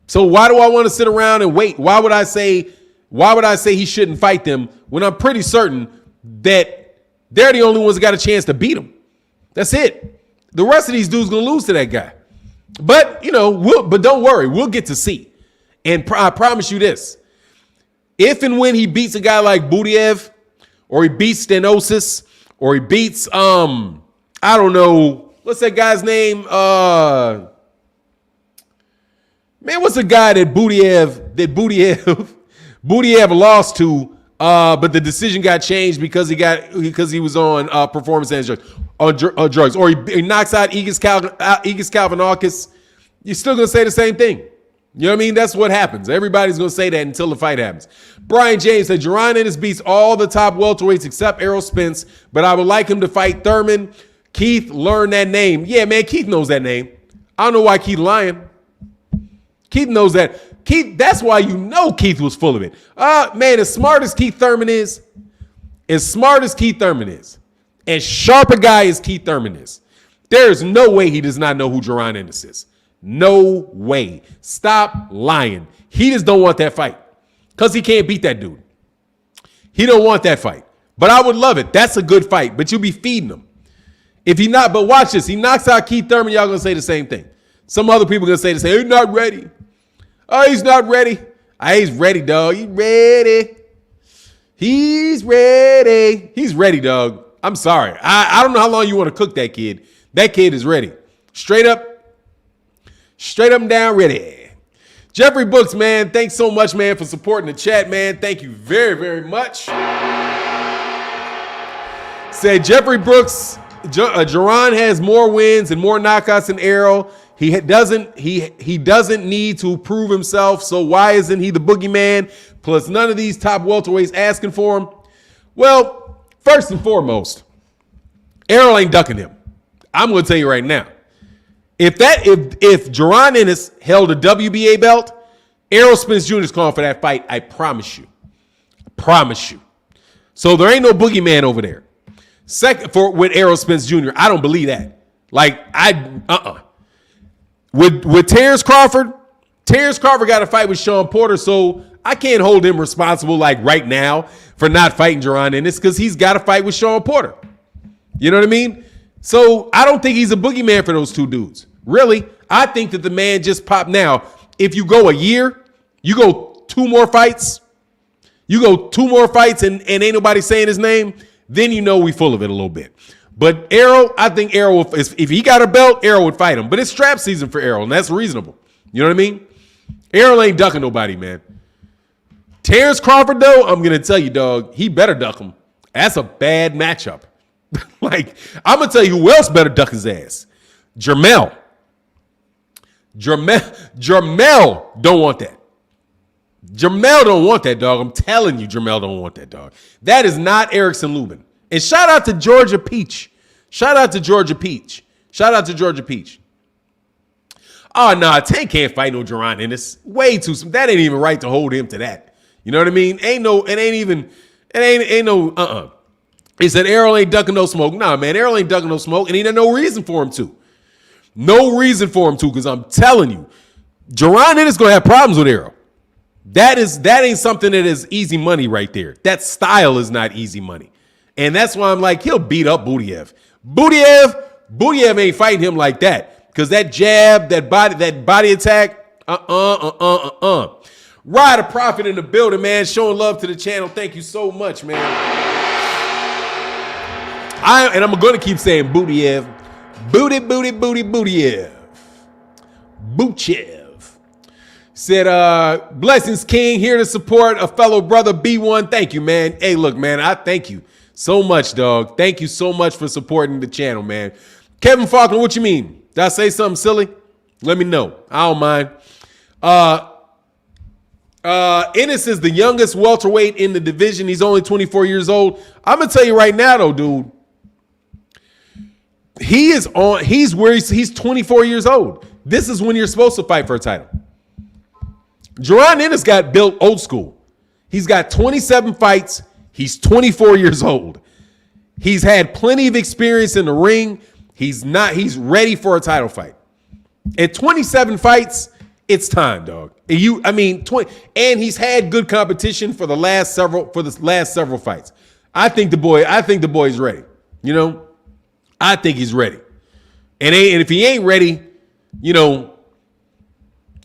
So why do I want to sit around and wait? Why would I say he shouldn't fight them when I'm pretty certain that they're the only ones that got a chance to beat him? That's it. The rest of these dudes going to lose to that guy. But, but don't worry. We'll get to see. And I promise you this. If and when he beats a guy like Budiev, or he beats Stenosis, or he beats, I don't know, what's that guy's name? What's the guy that Budiev lost to, but the decision got changed because he was on performance enhancing drugs, or he knocks out Igis Kalvanakis, you're still gonna say the same thing. You know what I mean? That's what happens. Everybody's gonna say that until the fight happens. Brian James said Jaron Ennis beats all the top welterweights except Errol Spence, but I would like him to fight Thurman. Keith learned that name. Yeah, man, Keith knows that name. I don't know why Keith lying. Keith knows that. Keith, that's why Keith was full of it. Man, as smart as Keith Thurman is, as sharp a guy as Keith Thurman is, there's no way he does not know who Jaron Ennis is. No way. Stop lying. He just don't want that fight because he can't beat that dude. He don't want that fight. But I would love it. That's a good fight, but you'll be feeding him. If he not, but watch this. He knocks out Keith Thurman, y'all going to say the same thing. Some other people going to say the same. He's not ready. Oh, he's not ready. He's ready, dog. He's ready. He's ready. He's ready, dog. I'm sorry. I don't know how long you want to cook that kid. That kid is ready. Straight up and down ready. Jeffrey Brooks, man, thanks so much, man, for supporting the chat, man. Thank you very, very much. Said Jeffrey Brooks, Jaron has more wins and more knockouts than Errol. He doesn't need to prove himself, so why isn't he the boogeyman? Plus, none of these top welterweights asking for him. Well, first and foremost, Errol ain't ducking him. I'm going to tell you right now. If Jaron Ennis held a WBA belt, Errol Spence Jr. is calling for that fight. I promise you. So there ain't no boogeyman over there. Second, with Errol Spence Jr., I don't believe that. With Terence Crawford got a fight with Sean Porter, so I can't hold him responsible right now for not fighting Jaron Ennis because he's got a fight with Sean Porter. You know what I mean? So I don't think he's a boogeyman for those two dudes. Really, I think that the man just popped. Now, if you go a year, you go two more fights, and ain't nobody saying his name, then we full of it a little bit. But Errol, I think Errol, if he got a belt, Errol would fight him. But it's trap season for Errol, and that's reasonable. You know what I mean? Errol ain't ducking nobody, man. Terence Crawford, though, I'm going to tell you, dog, he better duck him. That's a bad matchup. I'm going to tell you who else better duck his ass. Jermell don't want that. Jermell don't want that, dog. I'm telling you, Jermell don't want that, dog. That is not Erickson Lubin. And shout out to Georgia Peach. Oh, nah, Tank can't fight no Jaron Ennis. Way too soon. That ain't even right to hold him to that. You know what I mean? He said Errol ain't ducking no smoke. Nah, man, Errol ain't ducking no smoke, and he had no reason for him to. Because I'm telling you, Jaron Ennis going to have problems with Errol. That ain't something that is easy money right there. That style is not easy money. And that's why I'm like, he'll beat up Budiev. Budiev ain't fighting him like that. Because that jab, that body attack, Ride a Prophet in the building, man. Showing love to the channel. Thank you so much, man. And I'm going to keep saying Bootiev. Bootiev. Buchev. Said, blessings, King. Here to support a fellow brother, B1. Thank you, man. Hey, look, man. I thank you so much, dog. Thank you so much for supporting the channel, man. Kevin Faulkner, what you mean? Did I say something silly? Let me know. I don't mind. Ennis is the youngest welterweight in the division. He's only 24 years old. I'm gonna tell you right now, though, dude. He's 24 years old. This is when you're supposed to fight for a title. Jaron Ennis got built old school. He's got 27 fights. He's 24 years old. He's had plenty of experience in the ring. He's ready for a title fight. At 27 fights, it's time, dog. And he's had good competition for the last several fights. I think the boy's ready. You know, I think he's ready. And if he ain't ready, you know,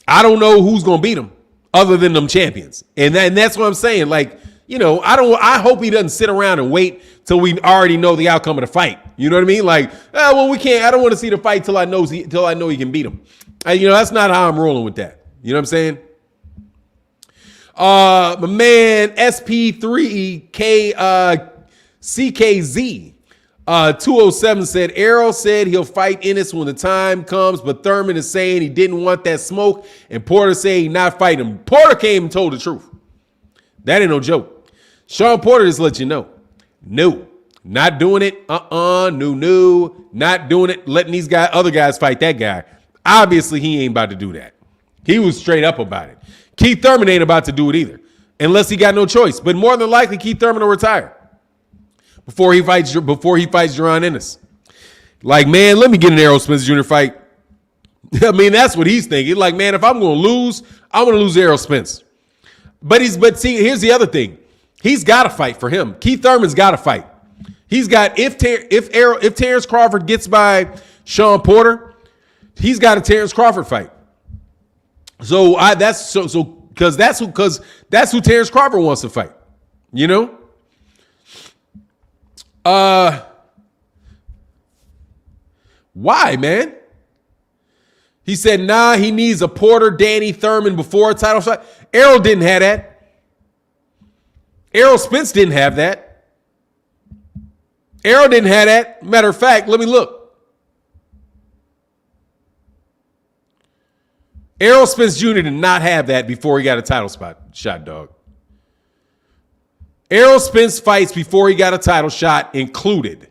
I don't know who's gonna beat him other than them champions. And that's what I'm saying. Like, you know, I hope he doesn't sit around and wait till we already know the outcome of the fight. You know what I mean? Like, we can't. I don't want to see the fight till I know he can beat him. You know, that's not how I'm rolling with that. You know what I'm saying? My man SP3K CKZ 207 said Errol said he'll fight Ennis when the time comes, but Thurman is saying he didn't want that smoke, and Porter said he not fighting him. Porter came and told the truth. That ain't no joke. Sean Porter just let you know. No, not doing it. No, not doing it. Letting these other guys fight that guy. Obviously, he ain't about to do that. He was straight up about it. Keith Thurman ain't about to do it either, unless he got no choice. But more than likely, Keith Thurman will retire before he fights Jaron Ennis. Like, man, let me get an Errol Spence Jr. fight. I mean, that's what he's thinking. Like, man, if I'm going to lose, I'm going to lose Errol Spence. But see, here's the other thing. He's got to fight for him. Keith Thurman's got to fight. He's got if Terence Crawford gets by Sean Porter, he's got a Terence Crawford fight. So that's who Terence Crawford wants to fight. You know? Why, man? He said, nah, he needs a Porter, Danny, Thurman before a title fight. Errol didn't have that. Errol Spence didn't have that. Errol didn't have that. Matter of fact, let me look. Errol Spence Jr. did not have that before he got a title shot, dog. Errol Spence fights before he got a title shot included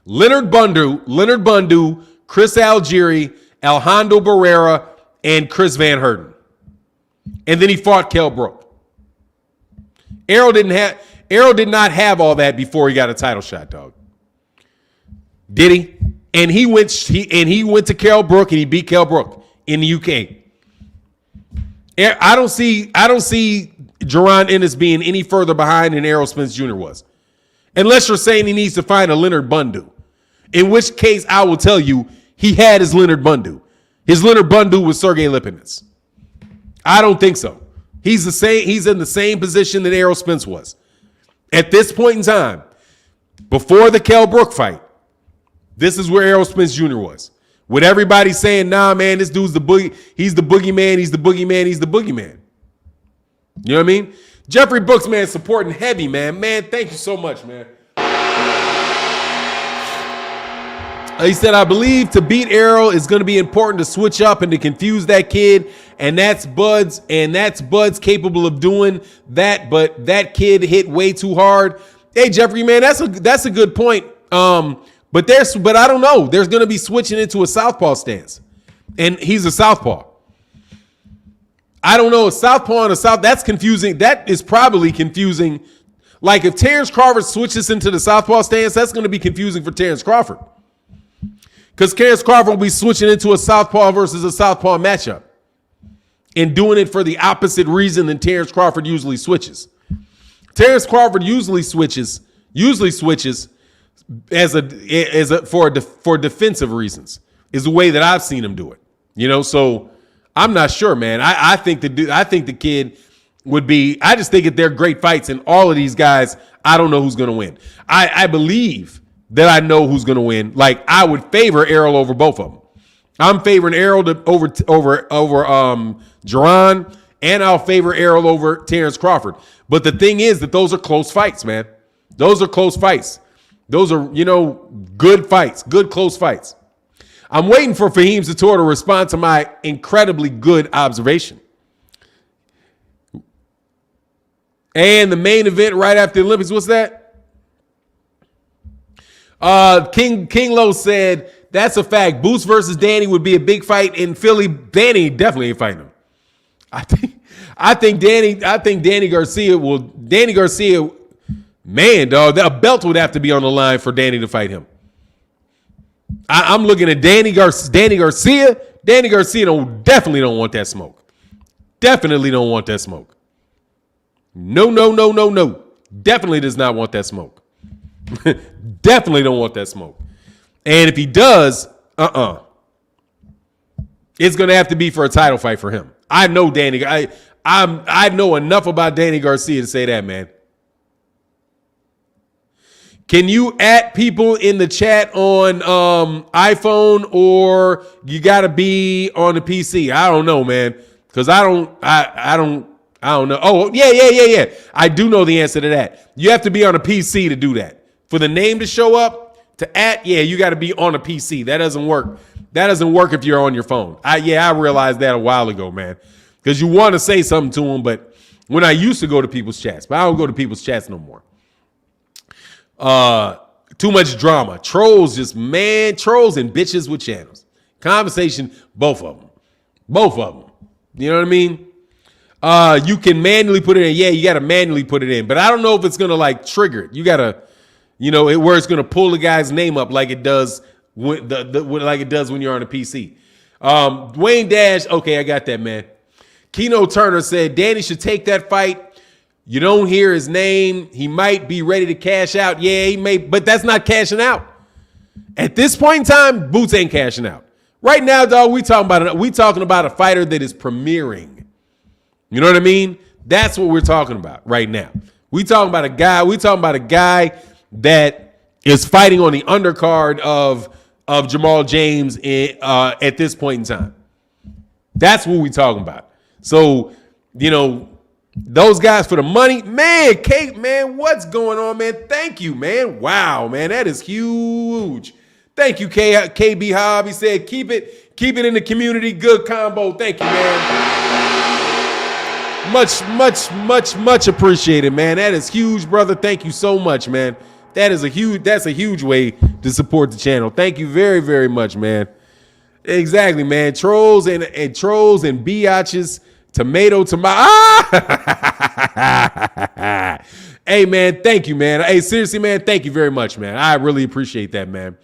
Leonard Bundu, Chris Algieri, Alejandro Barrera, and Chris Van Herten. And then he fought Kell Brook. Errol did not have all that before he got a title shot, dog. Did he? And he went to Kell Brook and he beat Kell Brook in the UK. I don't see Jaron Ennis being any further behind than Errol Spence Jr. was. Unless you're saying he needs to find a Leonard Bundu. In which case, I will tell you, he had his Leonard Bundu. His Leonard Bundu was Sergey Lipinets. I don't think so. He's in the same position that Errol Spence was. At this point in time, before the Kell Brook fight, this is where Errol Spence Jr. was. With everybody saying, nah, man, this dude's the boogie. He's the boogeyman. He's the boogeyman. He's the boogeyman. You know what I mean? Jeffrey Brooks, man, supporting heavy, man. Man, thank you so much, man. He said, I believe to beat Errol is going to be important to switch up and to confuse that kid. And that's Bud's capable of doing that. But that kid hit way too hard. Hey, Jeffrey, man, that's a good point. But I don't know. There's going to be switching into a southpaw stance. And he's a southpaw. I don't know. A southpaw and a south, that's confusing. That is probably confusing. Like if Terence Crawford switches into the southpaw stance, that's going to be confusing for Terence Crawford. Because Terence Crawford will be switching into a southpaw versus a southpaw matchup. And doing it for the opposite reason than Terence Crawford usually switches. Terence Crawford usually switches for defensive reasons. Is the way that I've seen him do it. You know, so I'm not sure, man. I think the kid would be. I just think that they're great fights, and all of these guys, I don't know who's going to win. I believe that I know who's going to win. Like, I would favor Errol over both of them. I'm favoring Errol over Jaron, and I'll favor Errol over Terence Crawford. But the thing is that those are close fights, man. Those are close fights. Those are, good fights, good close fights. I'm waiting for Fahim Zator to respond to my incredibly good observation. And the main event right after the Olympics, what's that? King Low said, that's a fact. Boots versus Danny would be a big fight in Philly. Danny definitely ain't fighting him. I think Danny Garcia, man, dog, a belt would have to be on the line for Danny to fight him. I'm looking at Danny Garcia. Danny Garcia definitely don't want that smoke. Definitely don't want that smoke. No. Definitely does not want that smoke. Definitely don't want that smoke. And if he does, it's going to have to be for a title fight for him. I know Danny. I know enough about Danny Garcia to say that, man. Can you add people in the chat on iPhone, or you got to be on the PC? I don't know, man, because I don't know. Oh, yeah. I do know the answer to that. You have to be on a PC to do that. For the name to show up, you got to be on a PC. That doesn't work. That doesn't work if you're on your phone. I realized that a while ago, man, because you want to say something to them, but when I used to go to people's chats, but I don't go to people's chats no more. Too much drama. Trolls and bitches with channels. Conversation, both of them. You know what I mean? You can manually put it in. Yeah, you got to manually put it in. But I don't know if it's going to trigger it. You got to, where it's going to pull the guy's name up like it does when you're on a PC. Dwayne Dash. Okay, I got that, man. Keno Turner said Danny should take that fight. You don't hear his name. He might be ready to cash out. Yeah, he may, but that's not cashing out. At this point in time, Boots ain't cashing out. Right now, dog, we talking about a fighter that is premiering. You know what I mean? That's what we're talking about right now. We talking about a guy that is fighting on the undercard of Jamal James at this point in time. That's what we talking about. So, those guys for the money, man. Kate, man, what's going on, man? Thank you, man. Wow, man, that is huge. Thank you, KB Hobb. He said, keep it in the community. Good combo. Thank you, man. Much appreciated, man. That is huge, brother. Thank you so much, man. That's a huge way to support the channel. Thank you very, very much, man. Exactly, man. Trolls and biatches. Tomato. Hey, man, thank you, man. Hey, seriously, man, thank you very much, man. I really appreciate that, man.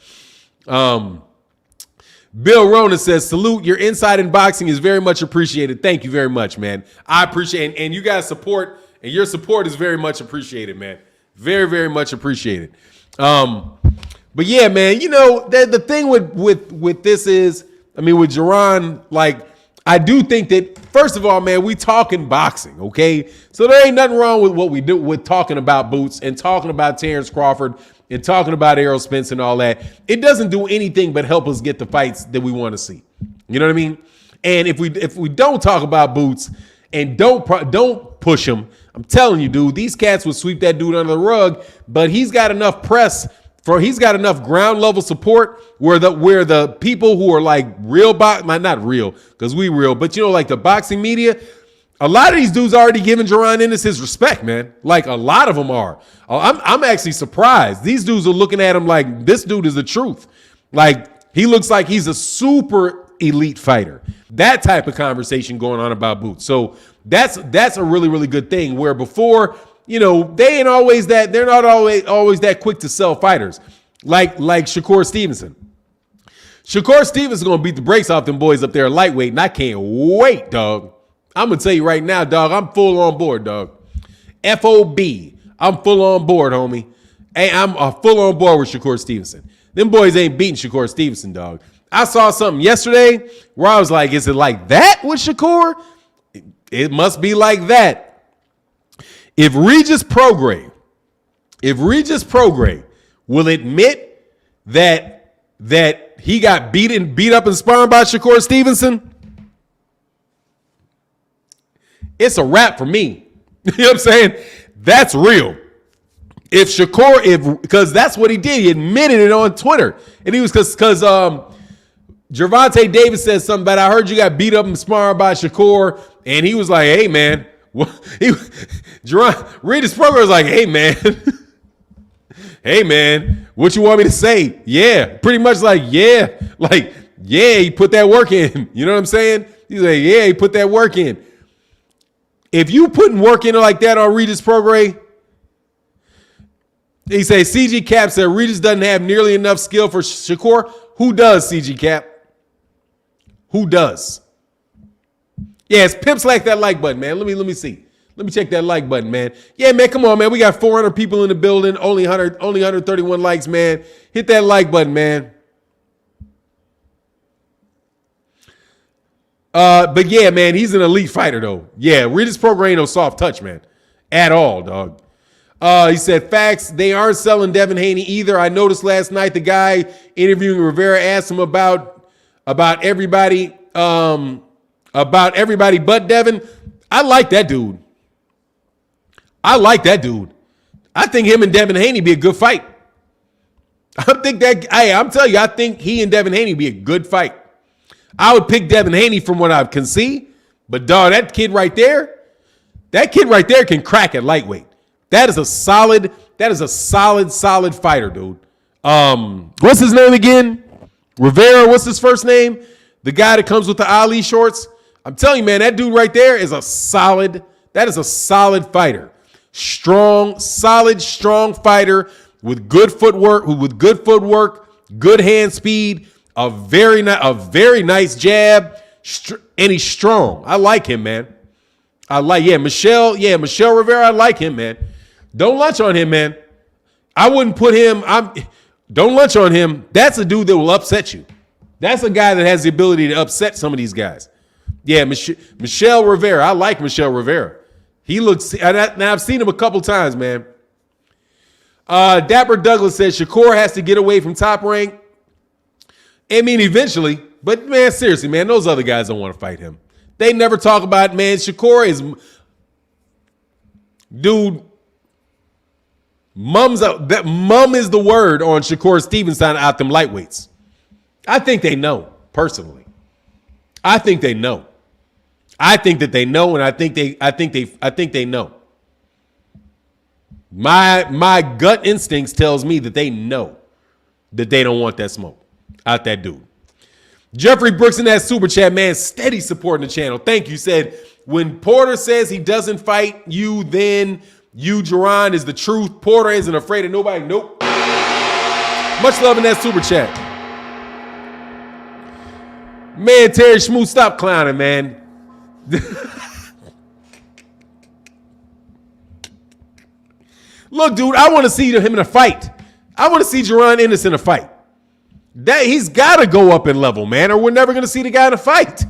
Bill Rona says, salute. Your insight in boxing is very much appreciated. Thank you very much, man. I appreciate it. And you guys support, and your support is very much appreciated, man. Very, very much appreciated. But yeah, man, the thing with this is, with Jaron, I do think that, first of all, man, we talking boxing, okay? So there ain't nothing wrong with what we do with talking about Boots and talking about Terence Crawford and talking about Errol Spence and all that. It doesn't do anything but help us get the fights that we want to see. You know what I mean? And if we don't talk about Boots and don't push him, I'm telling you, dude, these cats would sweep that dude under the rug, but he's got enough press. He's got enough ground level support where the people who are real not real because we real, but the boxing media, a lot of these dudes already giving Jaron Ennis his respect, man. A lot of them are. I'm actually surprised. These dudes are looking at him like this dude is the truth. He looks like he's a super elite fighter. That type of conversation going on about Boots. So that's a really, really good thing. Where before, they ain't always that. They're not always that quick to sell fighters, like Shakur Stevenson. Shakur Stevenson gonna beat the brakes off them boys up there lightweight, and I can't wait, dog. I'm gonna tell you right now, dog. I'm full on board, dog. FOB. I'm full on board, homie. Hey, I'm full on board with Shakur Stevenson. Them boys ain't beating Shakur Stevenson, dog. I saw something yesterday where I was like, is it like that with Shakur? It must be like that. If Regis Prograis will admit that he got beat up and sparring by Shakur Stevenson, it's a wrap for me. You know what I'm saying? That's real. If Shakur, because that's what he did. He admitted it on Twitter. And he was because Gervonta Davis said something about, I heard you got beat up and sparring by Shakur. And he was like, hey, man. Regis Prograis was like, hey, man. Hey, man, what you want me to say? Yeah, pretty much like, yeah. Like, yeah, he put that work in. You know what I'm saying? He's like, yeah, he put that work in. If you putting work in like that on Regis Prograis, he say CG Cap said Regis doesn't have nearly enough skill for Shakur. Who does, CG Cap? Who does? Yeah, it's pimps like that like button, man. Let me see. Let me check that like button, man. Yeah, man, come on, man. We got 400 people in the building, only 131 likes, man. Hit that like button, man. But yeah, man, he's an elite fighter, though. Yeah, Regis Prograis ain't no soft touch, man. At all, dog. He said, facts, they aren't selling Devin Haney either. I noticed last night the guy interviewing Rivera asked him about everybody but Devin. I like that dude. I think him and Devin Haney be a good fight. I'm telling you, I think he and Devin Haney be a good fight. I would pick Devin Haney from what I can see, but dog, that kid right there can crack at lightweight. That is a solid fighter, dude. What's his name again? Rivera, what's his first name? The guy that comes with the Ali shorts. I'm telling you, man, that dude right there is a solid fighter. Strong fighter with good footwork, good hand speed, a very nice jab, and he's strong. I like him, man. Michelle Rivera, I like him, man. Don't lunch on him, man. I wouldn't put him, don't lunch on him. That's a dude that will upset you. That's a guy that has the ability to upset some of these guys. Yeah, Michelle Rivera. I like Michelle Rivera. He looks, now I've seen him a couple times, man. Dapper Douglas says Shakur has to get away from Top Rank. I mean, eventually, but man, seriously, man, those other guys don't want to fight him. They never talk about, man, Shakur is, dude, mum is the word on Shakur Stevenson out them lightweights. I think they know, personally. I think they know. I think that they know, and I think they know. My gut instincts tells me that they know that they don't want that smoke out that dude. Jeffrey Brooks in that super chat, man, steady supporting the channel. Thank you. Said, when Porter says he doesn't fight you, then you, Jaron, is the truth. Porter isn't afraid of nobody. Nope. Much love in that super chat. Man, Terry Schmoo, stop clowning, man. Look, dude, I want to see him in a fight. I want to see Jaron Ennis in a fight. That he's got to go up in level, man, or we're never going to see the guy in a fight.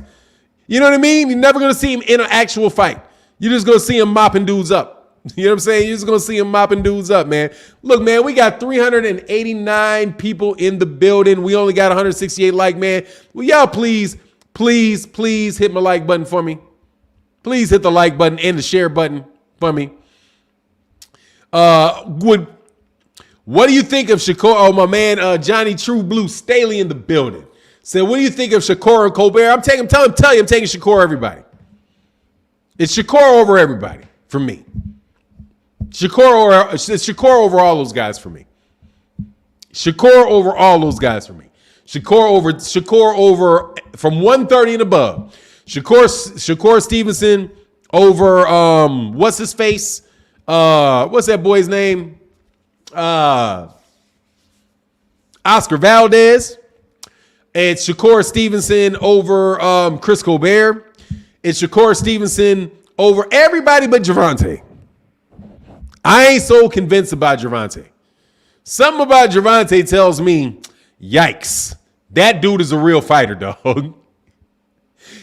You know what I mean? You're never going to see him in an actual fight. You're just going to see him mopping dudes up. You know what I'm saying? You're just going to see him mopping dudes up, man. Look, man, we got 389 people in the building. We only got 168 like, man. Will y'all please hit my like button for me? Please hit the like button and the share button for me. What do you think of Shakur? Oh, my man, Johnny True Blue Staley in the building. Said, what do you think of Shakur and Colbert? I'm taking Shakur everybody. It's Shakur over everybody for me. Shakur over all those guys for me. Shakur over from 130 and above. Shakur Stevenson over what's his face? What's that boy's name? Oscar Valdez. It's Shakur Stevenson over Chris Colbert. It's Shakur Stevenson over everybody but Gervonta. I ain't so convinced about Gervonta. Something about Gervonta tells me, yikes. That dude is a real fighter, dog.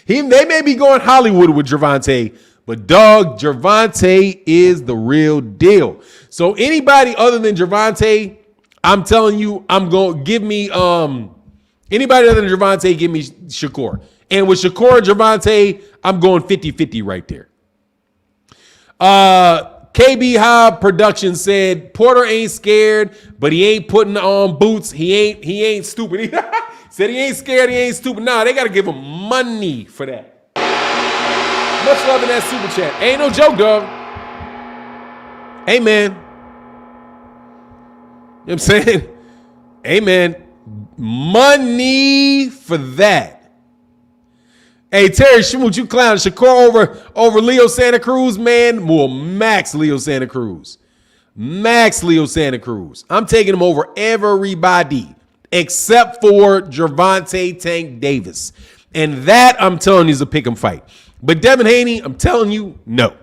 They may be going Hollywood with Gervonta, but dog, Gervonta is the real deal. So anybody other than Gervonta, I'm telling you, I'm going to give me anybody other than Gervonta, give me Shakur. And with Shakur and Gervonta, I'm going 50-50 right there. KB Hobb Production said Porter ain't scared, but he ain't putting on boots. He ain't stupid. Said he ain't scared, he ain't stupid. Nah, they got to give him money for that. Much love in that super chat. Ain't no joke, dog. Amen. You know what I'm saying? Amen. Money for that. Hey, Terry Schmoot, you clown. Shakur over Leo Santa Cruz, man. Well, max Leo Santa Cruz. Max Leo Santa Cruz. I'm taking him over everybody except for Gervonta Tank Davis. And that, I'm telling you, is a pick 'em fight. But Devin Haney, I'm telling you, no.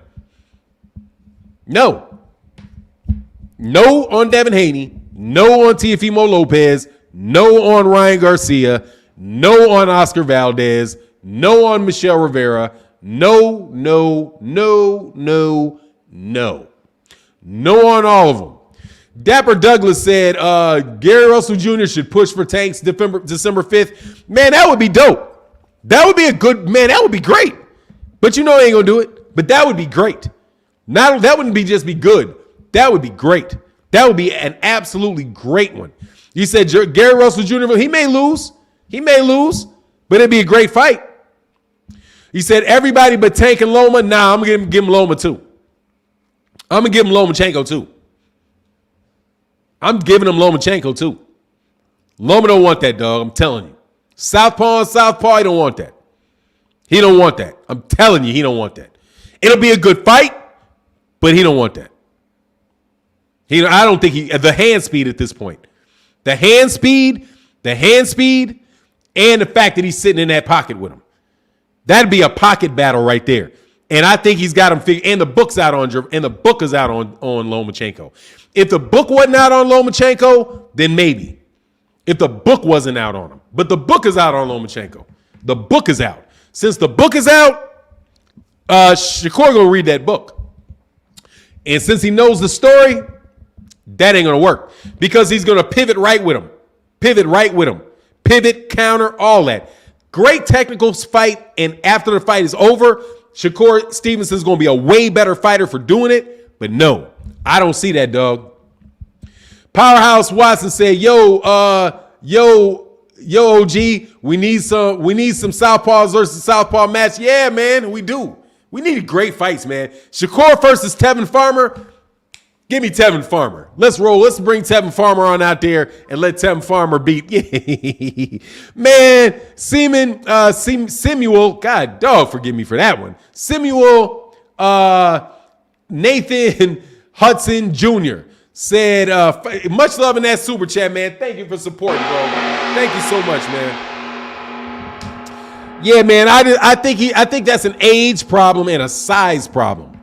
No. No on Devin Haney. No on Teofimo Lopez. No on Ryan Garcia. No on Oscar Valdez. No on Michelle Rivera. No. No on all of them. Dapper Douglas said Gary Russell Jr. should push for Tank's December 5th. Man, that would be dope. That would be that would be great. But you know he ain't gonna do it. But that would be great. That wouldn't just be good. That would be great. That would be an absolutely great one. You said Gary Russell Jr. He may lose, but it'd be a great fight. He said everybody but Tank and Loma. Nah, I'm gonna give him Loma too. I'm gonna give him Lomachenko too. I'm giving him Lomachenko too. Loma don't want that, dog. I'm telling you. Southpaw, he don't want that. He don't want that. I'm telling you, he don't want that. It'll be a good fight, but he don't want that. I don't think the hand speed at this point. The hand speed, and the fact that he's sitting in that pocket with him. That'd be a pocket battle right there. And I think he's got him figured. And the book is out on Lomachenko. If the book wasn't out on Lomachenko, then maybe. If the book wasn't out on him. But the book is out on Lomachenko. The book is out. Since the book is out, Shakur gonna read that book. And since he knows the story, that ain't gonna work. Because he's gonna pivot right with him. Pivot, counter, all that. Great technical fight. And after the fight is over, Shakur Stevenson's going to be a way better fighter for doing it. But no, I don't see that, dog. Powerhouse Watson said, yo, OG, we need some Southpaws versus Southpaw match. Yeah, man, we do. We need great fights, man. Shakur versus Tevin Farmer. Give me Tevin Farmer. Let's roll. Let's bring Tevin Farmer on out there and let Tevin Farmer beat. Man, Samuel, God, dog, forgive me for that one. Samuel Nathan Hudson Jr. said, much love in that super chat, man. Thank you for supporting, bro. Thank you so much, man. Yeah, man, I think that's an age problem and a size problem.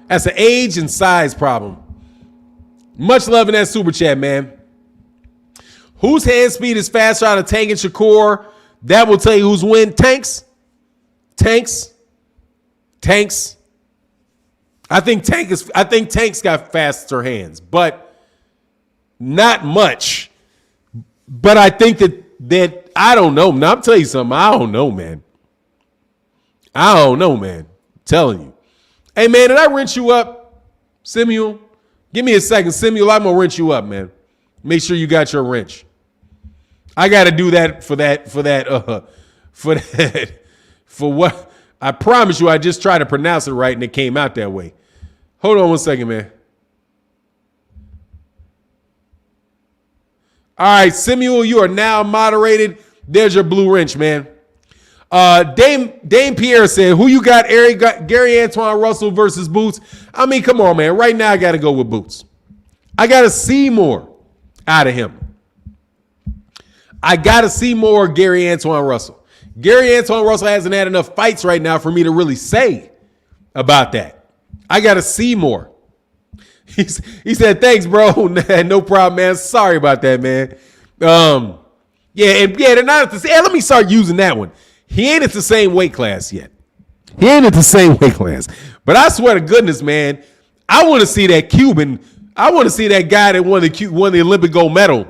That's an age and size problem. Much love in that super chat, man. Whose hand speed is faster out of Tank and Shakur? That will tell you who's win. Tanks. I think Tank's got faster hands, but not much. But I think that I don't know. Now I'm telling you something. I don't know, man. I'm telling you. Hey, man, did I rinse you up, Samuel? Give me a second, Samuel. I'm gonna wrench you up, man. Make sure you got your wrench. I got to do that for what? I promise you, I just tried to pronounce it right and it came out that way. Hold on one second, man. All right, Samuel, you are now moderated. There's your blue wrench, man. Dame Pierre said, who you got, Gary Antoine Russell versus Boots? I mean, come on, man. Right now, I got to go with Boots. I got to see more out of him. I got to see more Gary Antoine Russell. Gary Antoine Russell hasn't had enough fights right now for me to really say about that. I got to see more. He said, thanks, bro. No problem, man. Sorry about that, man. Yeah, and yeah, they're not at the same. Let me start using that one. He ain't at the same weight class yet. He ain't at the same weight class. But I swear to goodness, man, I want to see that Cuban. I want to see that guy that won the Olympic gold medal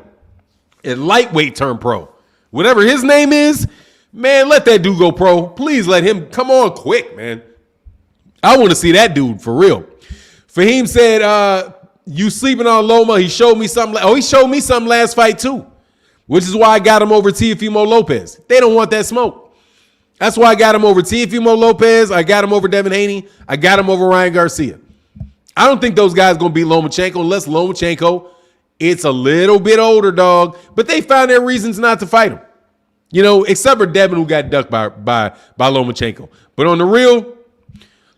in lightweight turn pro. Whatever his name is, man, let that dude go pro. Please let him come on quick, man. I want to see that dude for real. Fahim said, you sleeping on Loma. He showed me something. He showed me something last fight too, which is why I got him over Teofimo Lopez. They don't want that smoke. That's why I got him over Teofimo Lopez. I got him over Devin Haney. I got him over Ryan Garcia. I don't think those guys going to beat Lomachenko unless Lomachenko, it's a little bit older, dog. But they found their reasons not to fight him. You know, except for Devin, who got ducked by Lomachenko. But on the real,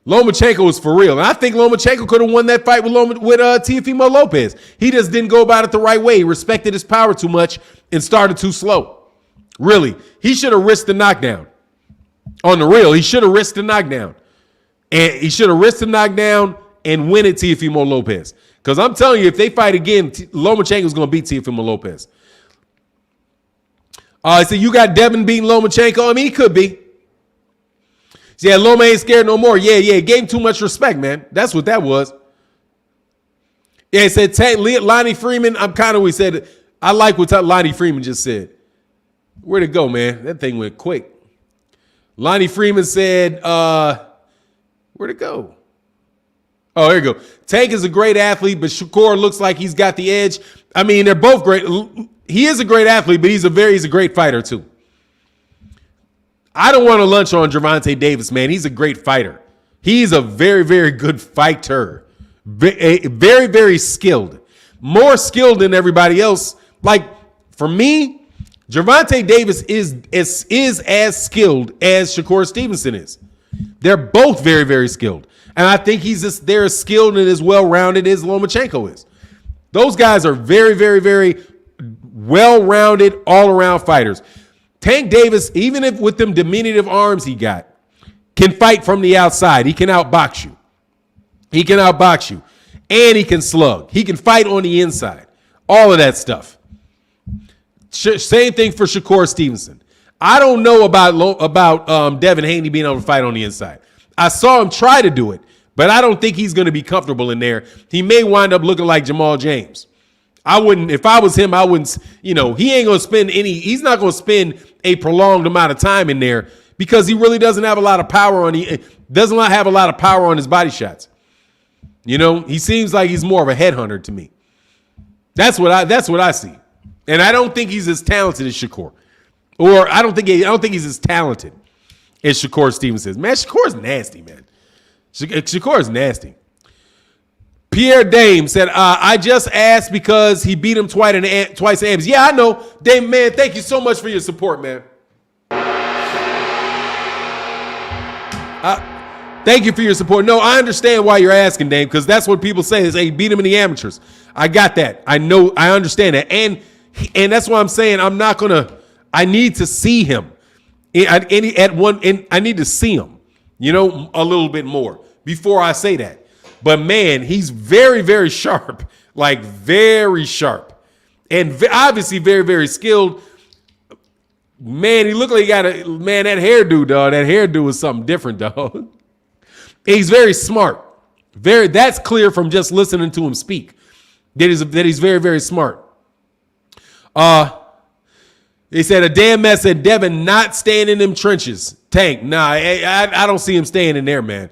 Lomachenko is for real. And I think Lomachenko could have won that fight with Teofimo Lopez. He just didn't go about it the right way. He respected his power too much and started too slow. Really. He should have risked the knockdown. On the real, he should have risked the knockdown. And he should have risked the knockdown and win at Teofimo Lopez. Because I'm telling you, if they fight again, Lomachenko is going to beat Teofimo Lopez. So you got Devin beating Lomachenko. I mean, he could be. Yeah, Loma ain't scared no more. Yeah. Gave him too much respect, man. That's what that was. Yeah, it said Lonnie Freeman. I'm kind of, we said, I like what Lonnie Freeman just said. Where'd it go, man? That thing went quick. Lonnie Freeman said, where'd it go? Oh, there you go. Tank is a great athlete, but Shakur looks like he's got the edge. I mean, they're both great. He is a great athlete, but he's a great fighter too. I don't want to lunch on Gervonta Davis, man. He's a great fighter. He's a very, very good fighter. Very, very skilled. More skilled than everybody else. Like, for me, Gervonta Davis is as skilled as Shakur Stevenson is. They're both very, very skilled. And I think they're as skilled and as well-rounded as Lomachenko is. Those guys are very, very, very well-rounded, all-around fighters. Tank Davis, even if with them diminutive arms he got, can fight from the outside. He can outbox you. And he can slug. He can fight on the inside. All of that stuff. Same thing for Shakur Stevenson. I don't know about Devin Haney being able to fight on the inside. I saw him try to do it, but I don't think he's going to be comfortable in there. He may wind up looking like Jamal James. If I was him, I wouldn't, he ain't going to he's not going to spend a prolonged amount of time in there because he really doesn't have a lot of power on his body shots. He seems like he's more of a headhunter to me. That's what I see. And I don't think he's as talented as Shakur. Or I don't think he's as talented as Shakur Stevenson is. Man, Shakur's nasty, man. Shakur is nasty. Pierre Dame said, I just asked because he beat him twice in Ames. Yeah, I know. Dame, man, thank you so much for your support, man. Thank you for your support. No, I understand why you're asking, Dame, because that's what people say is, hey, beat him in the amateurs. I got that. I know. I understand that. And that's why I'm saying I need to see him. I need to see him, a little bit more before I say that. But man, he's very, very sharp, like very sharp, and obviously very, very skilled. Man, he looked like he got that hairdo, dog. That hairdo is something different, dog. He's very smart. That's clear from just listening to him speak. That he's very, very smart. They said a damn mess at Devin not staying in them trenches. Tank, nah, I don't see him staying in there, man.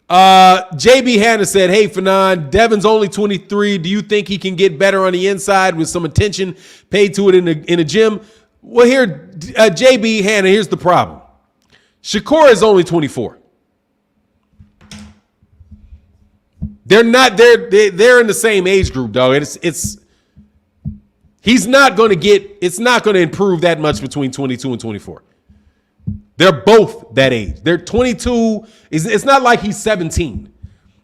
JB Hanna said, hey, Fannon, Devin's only 23. Do you think he can get better on the inside with some attention paid to it in the gym? Well, here, JB Hanna, here's the problem. Shakur is only 24. They're in the same age group, dog. It's not going to improve that much between 22 and 24. They're both that age. They're 22. It's not like he's 17.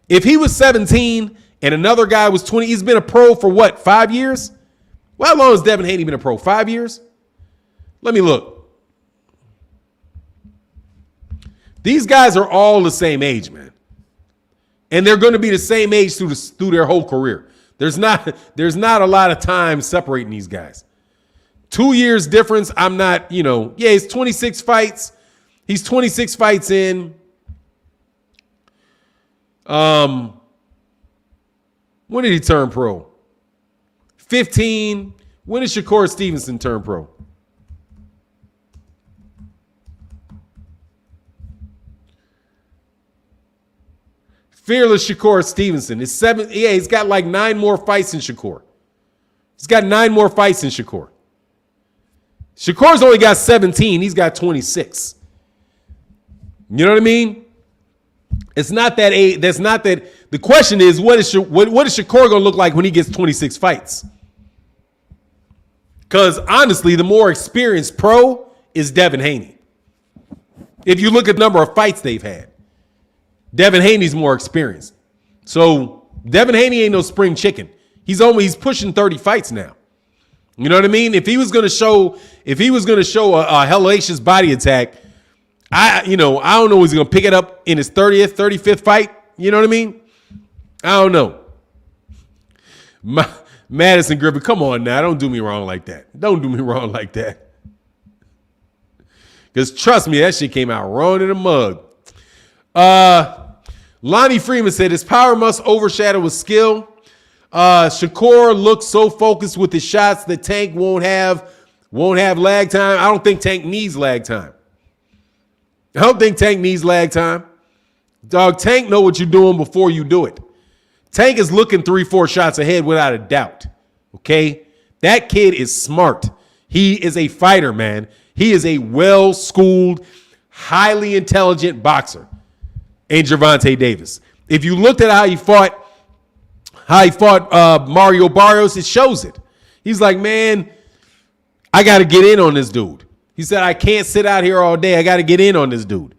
If he was 17 and another guy was 20, he's been a pro for what, 5 years? Well, how long has Devin Haney been a pro? 5 years? Let me look. These guys are all the same age, man. And they're going to be the same age through their whole career. There's not a lot of time separating these guys. 2 years difference. I'm not, he's 26 fights. He's 26 fights in. When did he turn pro? 15. When did Shakur Stevenson turn pro? Fearless Shakur Stevenson is 7. Yeah, he's got like 9 more fights than Shakur. He's got 9 more fights than Shakur. Shakur's only got 17. He's got 26. You know what I mean? It's not that. That's not that. The question is, what is Shakur going to look like when he gets 26 fights? Because honestly, the more experienced pro is Devin Haney. If you look at the number of fights they've had, Devin Haney's more experienced. So Devin Haney ain't no spring chicken. He's pushing 30 fights now. You know what I mean? If he was going to show a hellacious body attack, I don't know. He's going to pick it up in his 30th, 35th fight. You know what I mean? I don't know. Madison Griffin, come on now. Don't do me wrong like that. Don't do me wrong like that. Because trust me, that shit came out wrong in the mug. Lonnie Freeman said his power must overshadow his skill. Shakur looks so focused with his shots that Tank won't have lag time. I don't think Tank needs lag time. Dog, Tank know what you're doing before you do it. Tank is looking 3-4 shots ahead without a doubt. Okay? That kid is smart. He is a fighter, man. He is a well-schooled, highly intelligent boxer. And Gervonta Davis. If you looked at how he fought Mario Barrios, it shows it. He's like, man, I got to get in on this dude. He said, I can't sit out here all day. I got to get in on this dude.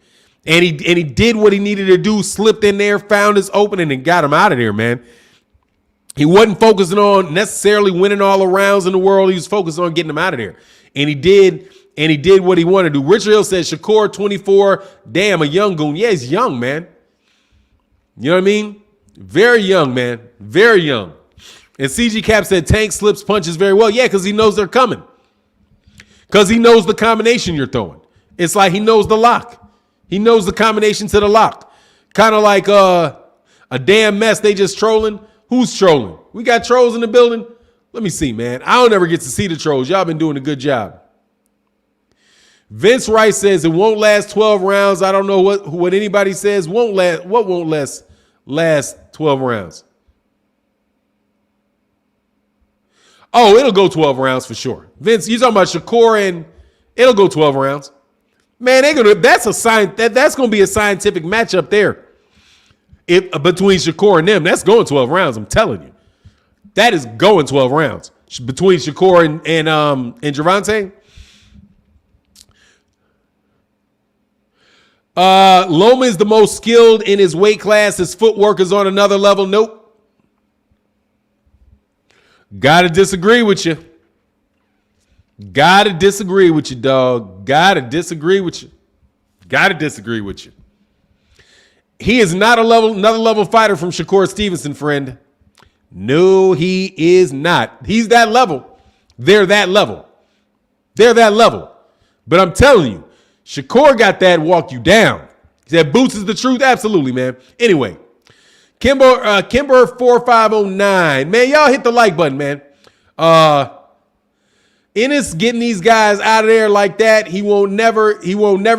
And he did what he needed to do, slipped in there, found his opening, and got him out of there, man. He wasn't focusing on necessarily winning all the rounds in the world. He was focused on getting him out of there. And he did what he wanted to do. Richard Hill said, Shakur, 24, damn, a young goon. Yeah, he's young, man. You know what I mean? Very young, man. Very young. And CG Cap said, Tank slips punches very well. Yeah, because he knows they're coming. Because he knows the combination you're throwing. It's like he knows the lock. He knows the combination to the lock. Kind of like a damn mess. They just trolling. Who's trolling? We got trolls in the building. Let me see, man. I don't ever get to see the trolls. Y'all been doing a good job. Vince Rice says it won't last 12 rounds. I don't know what anybody says won't last. What won't last 12 rounds? Oh, it'll go 12 rounds for sure. Vince, you talking about Shakur, and it'll go 12 rounds. Man, that's gonna be a scientific matchup there. Between Shakur and them, that's going 12 rounds. I'm telling you, that is going 12 rounds between Shakur and Gervonta. Loma is the most skilled in his weight class. His footwork is on another level. Nope. Gotta disagree with you. Gotta disagree with you, dog. Gotta disagree with you. He is not another level fighter from Shakur Stevenson, friend. No, he is not. He's that level. They're that level. But I'm telling you, Shakur got that walk you down. He said boots is the truth. Absolutely, man. Anyway, Kimber 4509. Man, y'all hit the like button, man. Ennis getting these guys out of there like that. He won't never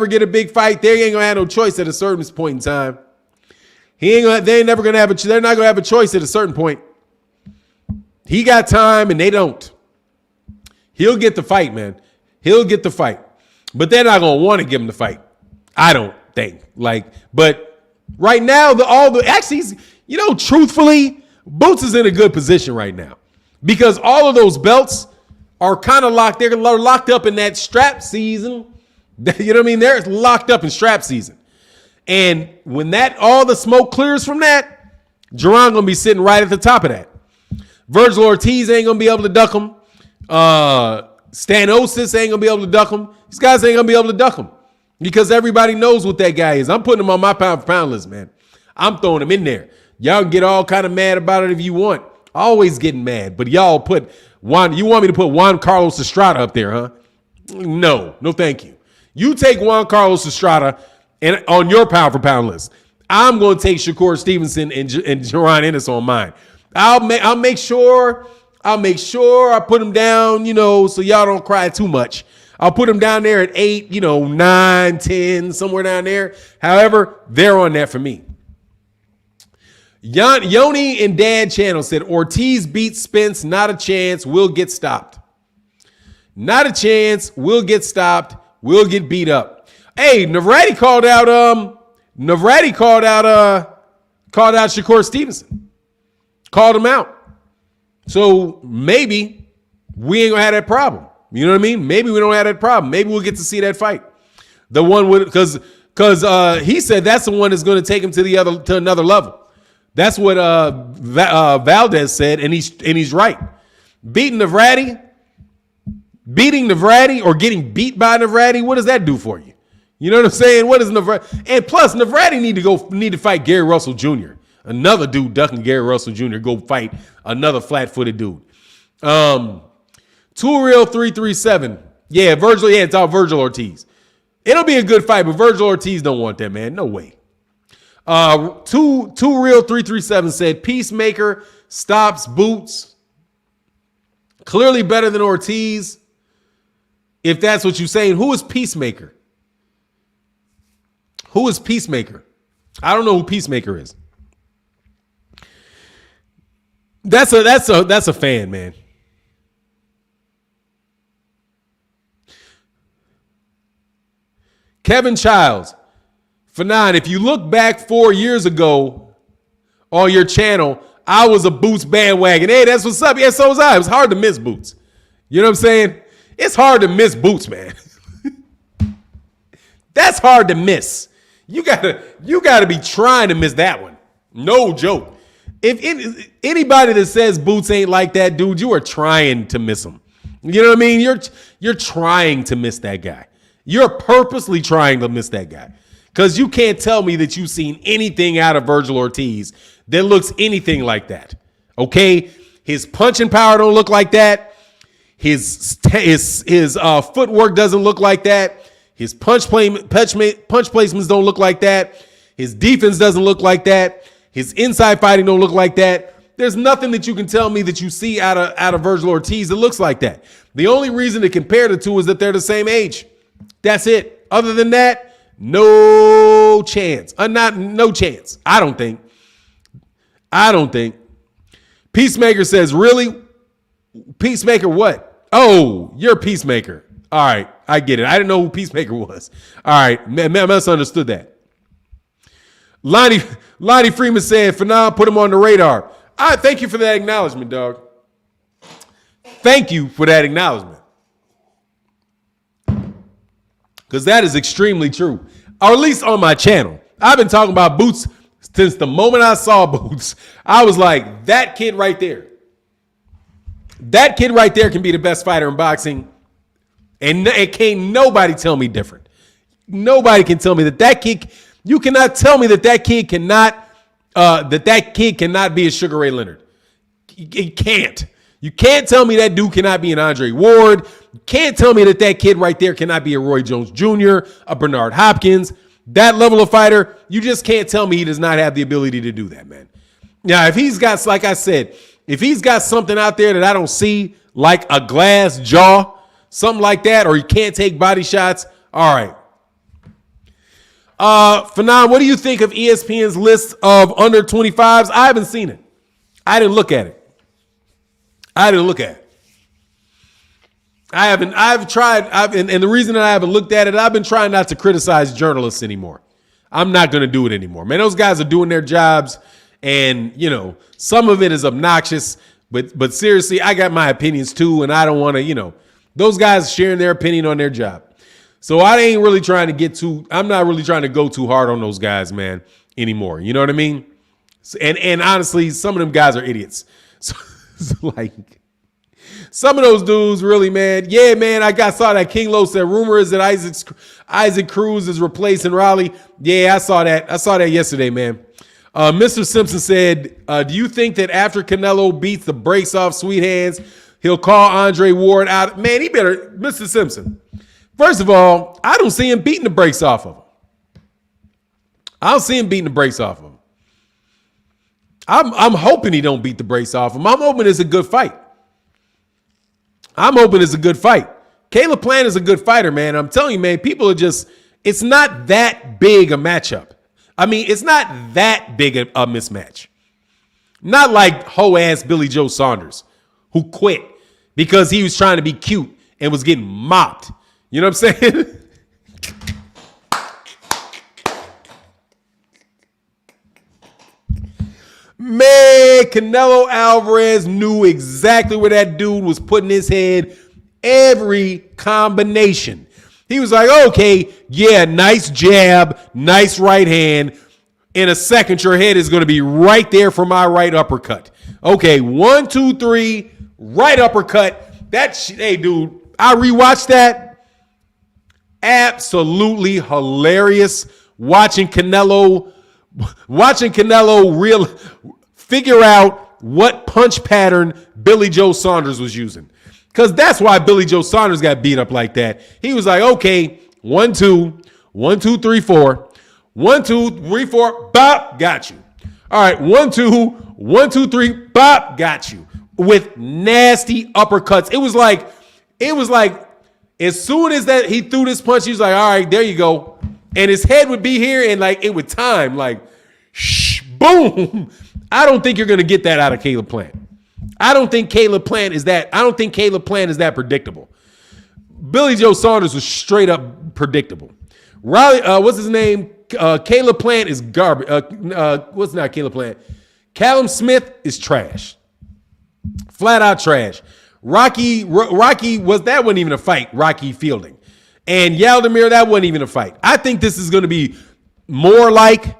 get a big fight. They ain't gonna have no choice at a certain point in time. They're not gonna have a choice at a certain point. He got time and they don't. He'll get the fight, man. He'll get the fight. But they're not gonna want to give him the fight. I don't think. But right now, truthfully, Boots is in a good position right now. Because all of those belts are kind of locked. They're locked up in that strap season. You know what I mean? They're locked up in strap season. And when all the smoke clears from that, Jaron gonna be sitting right at the top of that. Virgil Ortiz ain't gonna be able to duck him. Stanosis ain't gonna be able to duck him. These guys ain't gonna be able to duck him because everybody knows what that guy is. I'm putting him on my pound for pound list, man. I'm throwing him in there. Y'all can get all kind of mad about it if you want. Always getting mad. But y'all put you want me to put Juan Carlos Estrada up there, huh? No, thank you. You take Juan Carlos Estrada and on your pound for pound list. I'm going to take Shakur Stevenson and Jaron Ennis on mine. I'll make sure I put him down, so y'all don't cry too much. I'll put him down there at 8, 9, 10, somewhere down there. However, they're on that for me. Yoni and Dan Channel said Ortiz beats Spence. Not a chance. We'll get stopped. Not a chance. We'll get stopped. We'll get beat up. Hey, Navrati called out Shakur Stevenson. Called him out. So maybe we ain't gonna have that problem. You know what I mean? Maybe we don't have that problem. Maybe we'll get to see that fight. The one with because he said that's the one that's going to take him to another level. That's what Valdez said, and he's right. Beating Navrati or getting beat by Navrati, what does that do for you? You know what I'm saying? What is Navrati? And plus, Navrati need to fight Gary Russell Jr. Another dude ducking Gary Russell Jr. Go fight another flat-footed dude. 2 Real 337. Yeah, Virgil. Yeah, it's all Virgil Ortiz. It'll be a good fight, but Virgil Ortiz don't want that, man. No way. 2 Real 337 said Peacemaker stops Boots. Clearly better than Ortiz. If that's what you're saying, who is Peacemaker? Who is Peacemaker? I don't know who Peacemaker is. That's a fan, man. Kevin Childs, Fannon, if you look back 4 years ago on your channel, I was a Boots bandwagon. Hey, that's what's up. Yeah, so was I. It was hard to miss Boots. You know what I'm saying? It's hard to miss Boots, man. That's hard to miss. You gotta be trying to miss that one. No joke. If anybody that says Boots ain't like that, dude, you are trying to miss him. You know what I mean? You're trying to miss that guy. You're purposely trying to miss that guy. Because you can't tell me that you've seen anything out of Virgil Ortiz that looks anything like that. Okay? His punching power don't look like that. His footwork doesn't look like that. His punch placements don't look like that. His defense doesn't look like that. His inside fighting don't look like that. There's nothing that you can tell me that you see out of Virgil Ortiz that looks like that. The only reason to compare the two is that they're the same age. That's it. Other than that, no chance. No chance. I don't think. Peacemaker says, really? Peacemaker what? Oh, you're Peacemaker. All right, I get it. I didn't know who Peacemaker was. All right, I misunderstood that. Lonnie Freeman said, for now, put him on the radar. I thank you for that acknowledgement, dog. Thank you for that acknowledgement. Because that is extremely true. Or at least on my channel. I've been talking about Boots since the moment I saw Boots. I was like, that kid right there. That kid right there can be the best fighter in boxing. And can't nobody tell me different. Nobody can tell me that kid. You cannot tell me that kid cannot be a Sugar Ray Leonard. It can't. You can't tell me that dude cannot be an Andre Ward. You can't tell me that kid right there cannot be a Roy Jones Jr., a Bernard Hopkins. That level of fighter, you just can't tell me he does not have the ability to do that, man. Now, if he's got, like I said, if he's got something out there that I don't see, like a glass jaw, something like that, or he can't take body shots, all right. Fannon, what do you think of ESPN's list of under 25s? I haven't seen it. I didn't look at it. And the reason that I haven't looked at it, I've been trying not to criticize journalists anymore. I'm not going to do it anymore. Man, those guys are doing their jobs, and, some of it is obnoxious, but seriously, I got my opinions too, and I don't want to, those guys sharing their opinion on their job. So I'm not really trying to go too hard on those guys, man, anymore. You know what I mean? And honestly, some of them guys are idiots. So, like, some of those dudes really, man. Yeah, man, saw that King Lo said rumor is that Isaac Cruz is replacing Raleigh. Yeah, I saw that. I saw that yesterday, man. Mr. Simpson said, do you think that after Canelo beats the brakes off Sweet Hands, he'll call Andre Ward out? Man, he better, Mr. Simpson. First of all, I don't see him beating the brakes off of him. I don't see him beating the brakes off of him. I'm hoping he don't beat the brakes off him. I'm hoping it's a good fight. Caleb Plant is a good fighter, man. I'm telling you, man, people are just, it's not that big a matchup. I mean, it's not that big a mismatch. Not like hoe-ass Billy Joe Saunders, who quit because he was trying to be cute and was getting mopped. You know what I'm saying? Man, Canelo Alvarez knew exactly where that dude was putting his head. Every combination. He was like, okay, yeah, nice jab, nice right hand. In a second, your head is going to be right there for my right uppercut. Okay, 1, 2, 3, right uppercut. Hey, dude, I rewatched that. Absolutely hilarious. Watching Canelo figure out what punch pattern Billy Joe Saunders was using. Because that's why Billy Joe Saunders got beat up like that. He was like, okay, 1, 2, 1, 2, 3, 4. 1, 2, 3, 4, bop, got you. All right, 1, 2, 1, 2, 3, bop, got you. With nasty uppercuts. It was like, as soon as that he threw this punch, he was like, all right, there you go. And his head would be here and like it would time, like, shh, boom. I don't think you're going to get that out of Caleb Plant. I don't think Caleb Plant is that predictable. Billy Joe Saunders was straight up predictable. Riley, what's his name? Caleb Plant is garbage. What's not Caleb Plant? Callum Smith is trash. Flat out trash. Rocky wasn't even a fight. Rocky Fielding. And Yaldemir, that wasn't even a fight. I think this is going to be more like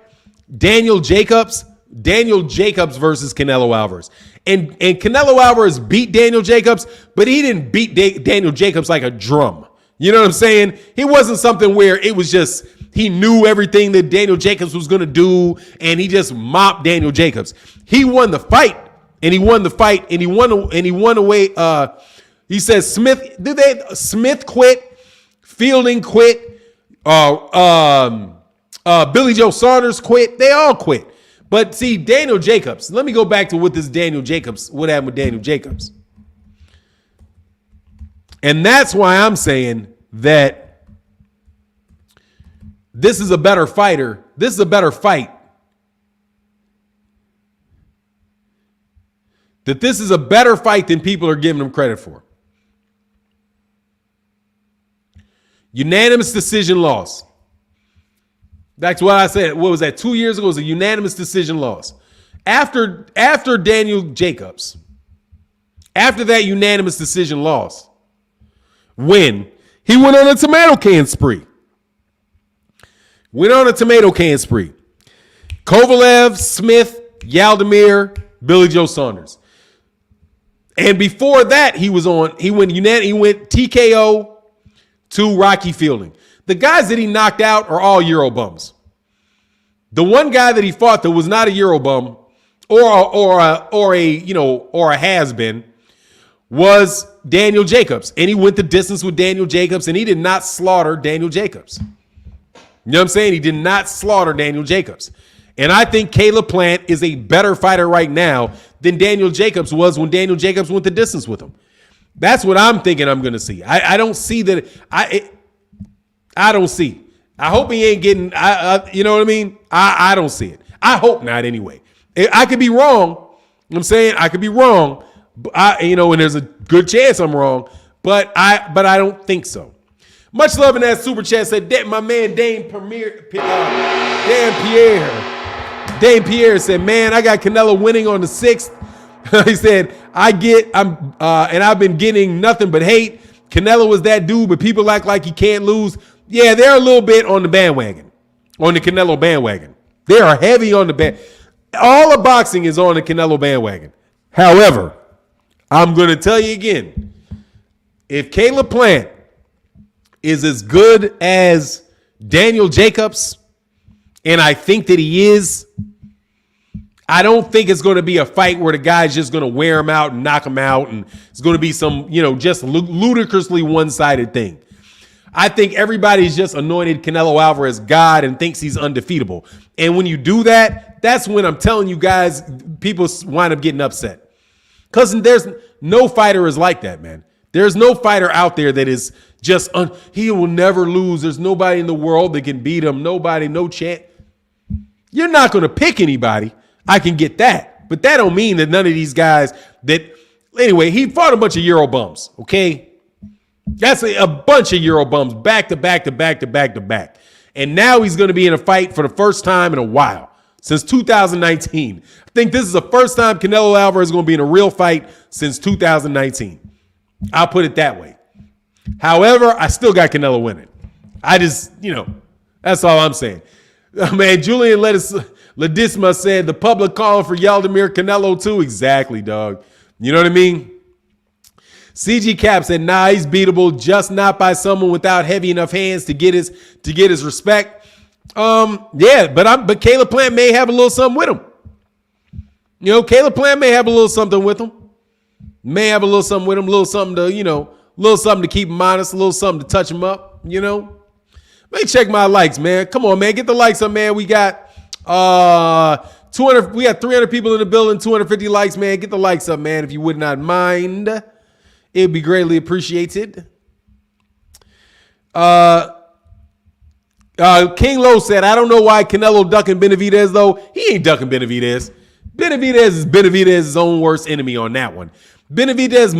Daniel Jacobs versus Canelo Alvarez. And Canelo Alvarez beat Daniel Jacobs, but he didn't beat Daniel Jacobs like a drum. You know what I'm saying? He wasn't something where it was just he knew everything that Daniel Jacobs was going to do, and he just mopped Daniel Jacobs. He won the fight, and he won away. He says Smith quit, Fielding quit, Billy Joe Saunders quit. They all quit. But see, Daniel Jacobs, let me go back to what happened with Daniel Jacobs. And that's why I'm saying that this is a better fighter. This is a better fight. That this is a better fight than people are giving him credit for. Unanimous decision loss. That's what I said. What was that? 2 years ago, it was a unanimous decision loss. After Daniel Jacobs, after that unanimous decision loss, when he went on a tomato can spree. Kovalev, Smith, Yaldemir, Billy Joe Saunders. And before that, he went TKO to Rocky Fielding. The guys that he knocked out are all Euro bums. The one guy that he fought that was not a Euro bum or a has-been was Daniel Jacobs. And he went the distance with Daniel Jacobs, and he did not slaughter Daniel Jacobs. You know what I'm saying? He did not slaughter Daniel Jacobs. And I think Caleb Plant is a better fighter right now than Daniel Jacobs was when Daniel Jacobs went the distance with him. That's what I'm thinking I'm going to see. I don't see that. I don't see. I hope he ain't getting, you know what I mean? I don't see it. I hope not anyway. I could be wrong. You know what I'm saying? I could be wrong. And there's a good chance I'm wrong, but I don't think so. Much love in that super chat said that my man Dame Pierre said, man, I got Canelo winning on the 6th. He said, I've been getting nothing but hate. Canelo is that dude, but people act like he can't lose. Yeah, they're a little bit on the bandwagon, on the Canelo bandwagon. They are heavy on the band. All of boxing is on the Canelo bandwagon. However, I'm going to tell you again, if Caleb Plant is as good as Daniel Jacobs, and I think that he is, I don't think it's going to be a fight where the guy's just going to wear him out and knock him out, and it's going to be some, just ludicrously one-sided thing. I think everybody's just anointed Canelo Alvarez God and thinks he's undefeatable. And when you do that, that's when I'm telling you guys, people wind up getting upset. Because there's no fighter is like that, man. There's no fighter out there that is just, he will never lose. There's nobody in the world that can beat him. Nobody, no chance. You're not going to pick anybody. I can get that. But that don't mean that none of these guys anyway, he fought a bunch of Euro bums, okay? That's a bunch of Euro bums back to back to back to back to back. And now he's going to be in a fight for the first time in a while, since 2019. I think this is the first time Canelo Alvarez is going to be in a real fight since 2019. I'll put it that way. However, I still got Canelo winning. I just, that's all I'm saying. Man, Julian Ledisma said the public calling for Yaldemir Canelo too. Exactly, dog. You know what I mean? CG Cap said, nah, he's beatable, just not by someone without heavy enough hands to get his respect. Yeah, but Caleb Plant may have a little something with him. Caleb Plant may have a little something with him. May have a little something with him, a little something to, little something to keep him honest, a little something to touch him up, Let me check my likes, man. Come on, man. Get the likes up, man. We got 200. We got 300 people in the building, 250 likes, man. Get the likes up, man, if you would not mind. It'd be greatly appreciated. King Lowe said, I don't know why Canelo ducking Benavidez, though. He ain't ducking Benavidez. Benavidez is Benavidez's own worst enemy on that one. Benavidez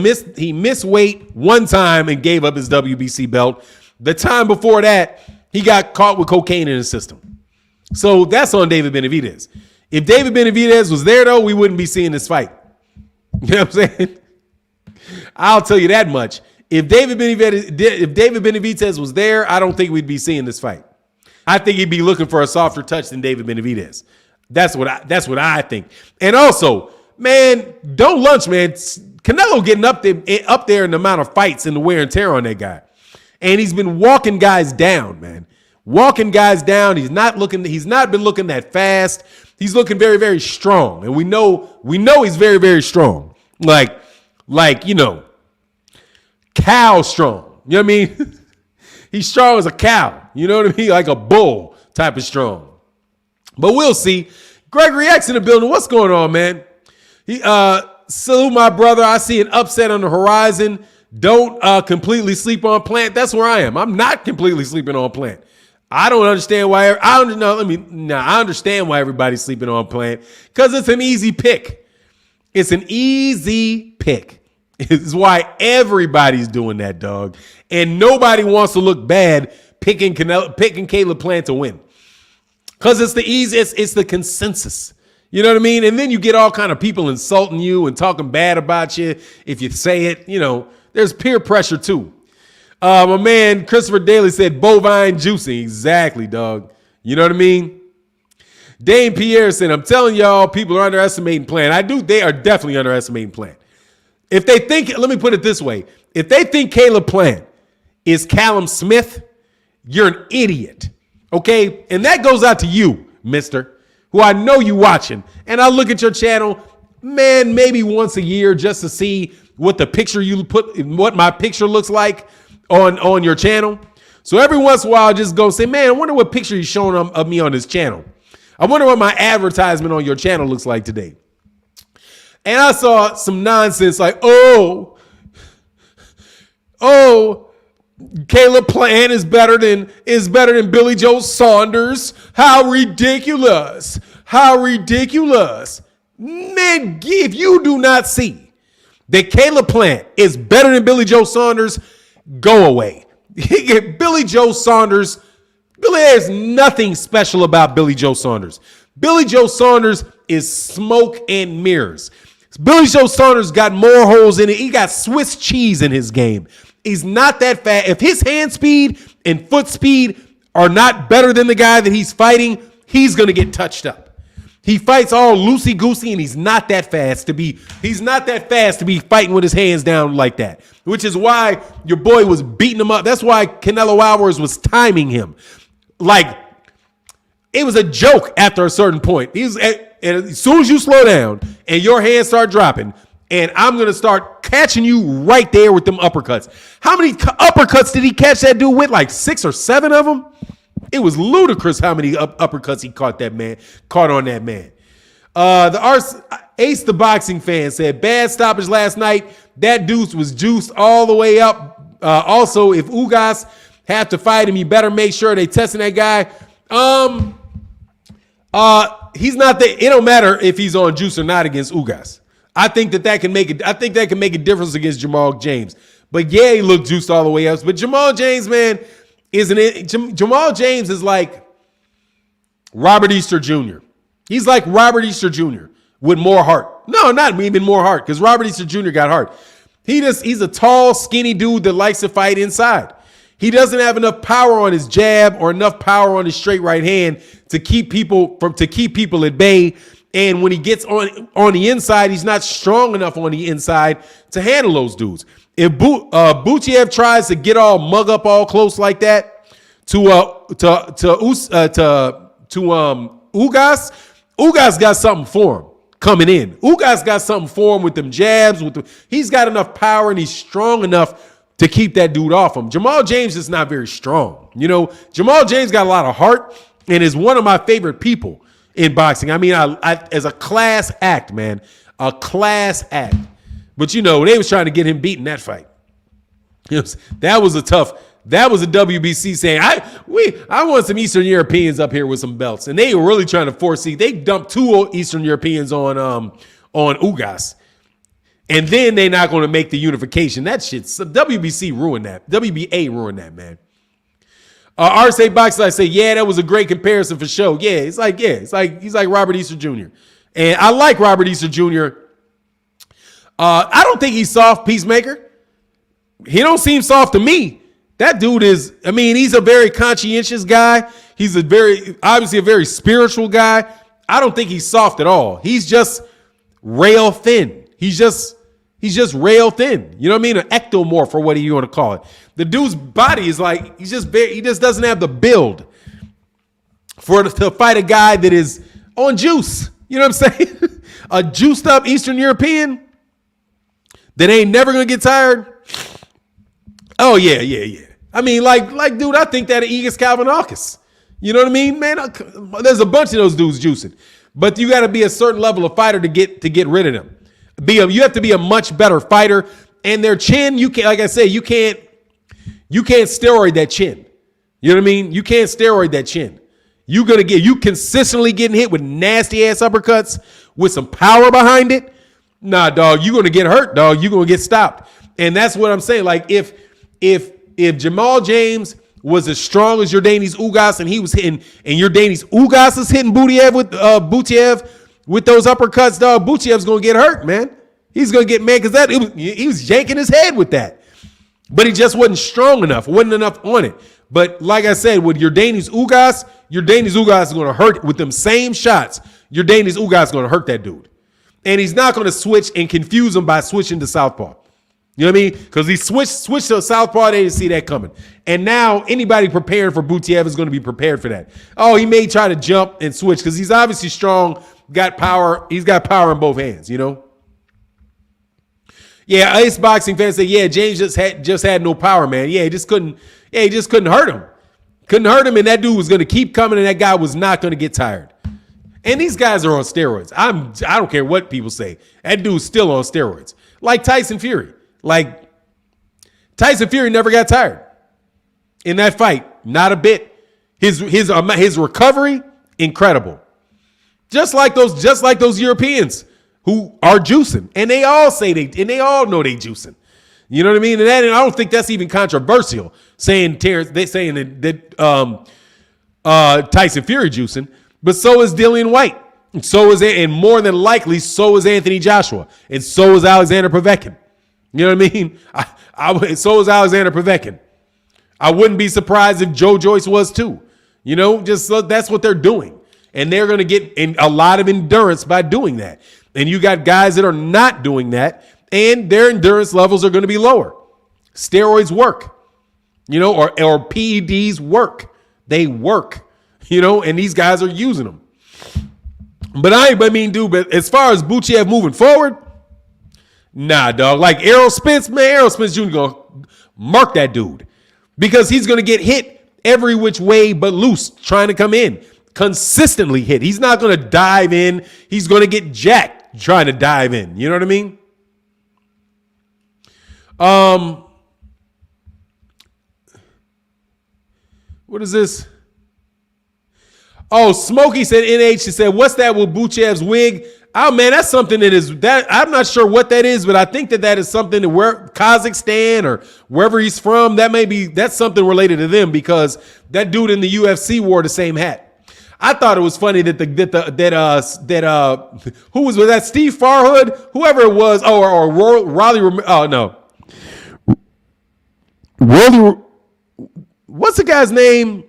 missed weight one time and gave up his WBC belt. The time before that, he got caught with cocaine in his system. So that's on David Benavidez. If David Benavidez was there, though, we wouldn't be seeing this fight. You know what I'm saying? I'll tell you that much. If David Benavidez was there, I don't think we'd be seeing this fight. I think he'd be looking for a softer touch than David Benavidez. That's what I think. And also, man, don't lunch, man. Canelo getting up there in the amount of fights and the wear and tear on that guy. And he's been walking guys down, man. Walking guys down. He's not been looking that fast. He's looking very, very strong. And we know he's very, very strong. Like, cow strong. You know what I mean? He's strong as a cow. You know what I mean? Like a bull type of strong. But we'll see. Gregory X in the building. What's going on, man? Salute my brother. I see an upset on the horizon. Don't completely sleep on Plant. That's where I am. I'm not completely sleeping on Plant. I don't understand why. I understand why everybody's sleeping on Plant, because it's an easy pick. It's an easy pick. It's why everybody's doing that, dog. And nobody wants to look bad picking Caleb Plant to win, because it's the easiest. It's the consensus. You know what I mean? And then you get all kind of people insulting you and talking bad about you if you say it. There's peer pressure too. My man Christopher Daly said bovine juicing. Exactly, dog. You know what I mean? Dane Pierre said, I'm telling y'all, people are underestimating Plant. They are definitely underestimating Plant. If they think, let me put it this way. If they think Caleb Plant is Callum Smith, you're an idiot. Okay? And that goes out to you, mister, who I know you watching. And I look at your channel, man, maybe once a year just to see what the picture what my picture looks like on your channel. So every once in a while, I just go say, man, I wonder what picture you're showing of me on this channel. I wonder what my advertisement on your channel looks like today. And I saw some nonsense like, oh, Caleb Plant is better than Billy Joe Saunders. How ridiculous. How ridiculous. Man, if you do not see that Caleb Plant is better than Billy Joe Saunders, go away. Billy Joe Saunders, there's nothing special about Billy Joe Saunders. Billy Joe Saunders is smoke and mirrors. Billy Joe Saunders got more holes in it. He got Swiss cheese in his game. He's not that fast. If his hand speed and foot speed are not better than the guy that he's fighting, he's going to get touched up. He fights all loosey-goosey, and he's not that fast to be fighting with his hands down like that, which is why your boy was beating him up. That's why Canelo Alvarez was timing him. Like, it was a joke after a certain point. And as soon as you slow down and your hands start dropping, and I'm going to start catching you right there with them uppercuts. How many uppercuts did he catch that dude with? Like 6 or 7 of them? It was ludicrous how many uppercuts he caught on that man. Ace the boxing fan said, bad stoppage last night. That deuce was juiced all the way up. Also, if Ugas have to fight him, you better make sure they testing that guy. He's not there. It don't matter if he's on juice or not against Ugas. I think that can make it. I think that can make a difference against Jamal James. But yeah, he looked juiced all the way up. But Jamal James, man, isn't it? Jamal James is like Robert Easter Jr. He's like Robert Easter Jr. with more heart. No, not even more heart, because Robert Easter Jr. got heart. He's a tall, skinny dude that likes to fight inside. He doesn't have enough power on his jab or enough power on his straight right hand to keep people at bay. And when he gets on the inside, he's not strong enough on the inside to handle those dudes. If Butiev tries to get all mug up all close like that to Ugas, Ugas got something for him coming in. Ugas got something for him with them jabs. He's got enough power and he's strong enough to keep that dude off him. Jamal James is not very strong. You know, Jamal James got a lot of heart and is one of my favorite people in boxing. I mean, I as a class act, man, a class act. But you know, they was trying to get him beat in that fight. That was a WBC saying, I want some Eastern Europeans up here with some belts. And they were really trying to force it. They dumped 2 Eastern Europeans on Ugas. And then they're not going to make the unification. That shit's WBC ruined that. WBA ruined that, man. RSA Boxer, I say, yeah, that was a great comparison for show. Yeah, he's like Robert Easter Jr. And I like Robert Easter Jr. I don't think he's soft, Peacemaker. He don't seem soft to me. That dude is, I mean, he's a very conscientious guy. He's obviously a very spiritual guy. I don't think he's soft at all. He's just rail thin. He's just rail thin. You know what I mean? An ectomorph or what do you want to call it. The dude's body is like, he just doesn't have the build to fight a guy that is on juice. You know what I'm saying? A juiced up Eastern European that ain't never going to get tired. Oh, yeah. I mean, like, dude, I think that of Egas Calvinakis. You know what I mean, man? There's a bunch of those dudes juicing. But you got to be a certain level of fighter to get rid of them. You have to be a much better fighter. And their chin, you can't, like I say, you can't steroid that chin. You know what I mean? You can't steroid that chin. You consistently getting hit with nasty ass uppercuts with some power behind it. Nah, dog, you're gonna get hurt, dog. You're gonna get stopped. And that's what I'm saying. Like if Jamal James was as strong as Yordanis Ugas and he was hitting, and Yordanis Ugas is hitting Butiev with those uppercuts, dog, Butiev's gonna get hurt, man. He's gonna get mad because he was yanking his head with that. But he just wasn't strong enough, wasn't enough on it. But like I said, with Yordanis Ugas is gonna hurt with them same shots. Yordanis Ugas is gonna hurt that dude. And he's not gonna switch and confuse him by switching to southpaw. You know what I mean? Because he switched to southpaw, they didn't see that coming. And now anybody preparing for Butiev is going to be prepared for that. Oh, he may try to jump and switch because he's obviously strong, got power. He's got power in both hands, you know? Yeah, Ace Boxing fans say, yeah, James just had no power, man. Yeah, he just couldn't hurt him. Couldn't hurt him, and that dude was going to keep coming, and that guy was not going to get tired. And these guys are on steroids. I don't care what people say. That dude's still on steroids. Like Tyson Fury. Like, Tyson Fury never got tired in that fight. Not a bit. His recovery, incredible. Just like those Europeans who are juicing. And they all know they juicing. You know what I mean? And I don't think that's even controversial saying Terence, they saying that Tyson Fury juicing, but so is Dillian White. And more than likely, so is Anthony Joshua. And so is Alexander Povetkin. You know what I mean? So is Alexander Povetkin. I wouldn't be surprised if Joe Joyce was too. You know, just that's what they're doing. And they're going to get a lot of endurance by doing that. And you got guys that are not doing that, and their endurance levels are going to be lower. Steroids work, you know, or PEDs work. They work, you know, and these guys are using them. But but as far as Buchev moving forward, nah, dog. Like Errol Spence, man, Errol Spence Jr. gonna mark that dude because he's gonna get hit every which way but loose trying to come in. Consistently hit. He's not gonna dive in. He's gonna get jacked trying to dive in. You know what I mean? What is this? Oh, Smokey said NH. She said, what's that with Buchev's wig? Oh, man, that's something that I'm not sure what that is, but I think that is something that where Kazakhstan or wherever he's from, that's something related to them because that dude in the UFC wore the same hat. I thought it was funny that who was that? Steve Farhood, whoever it was, or Raleigh. Oh no, Raleigh. What's the guy's name?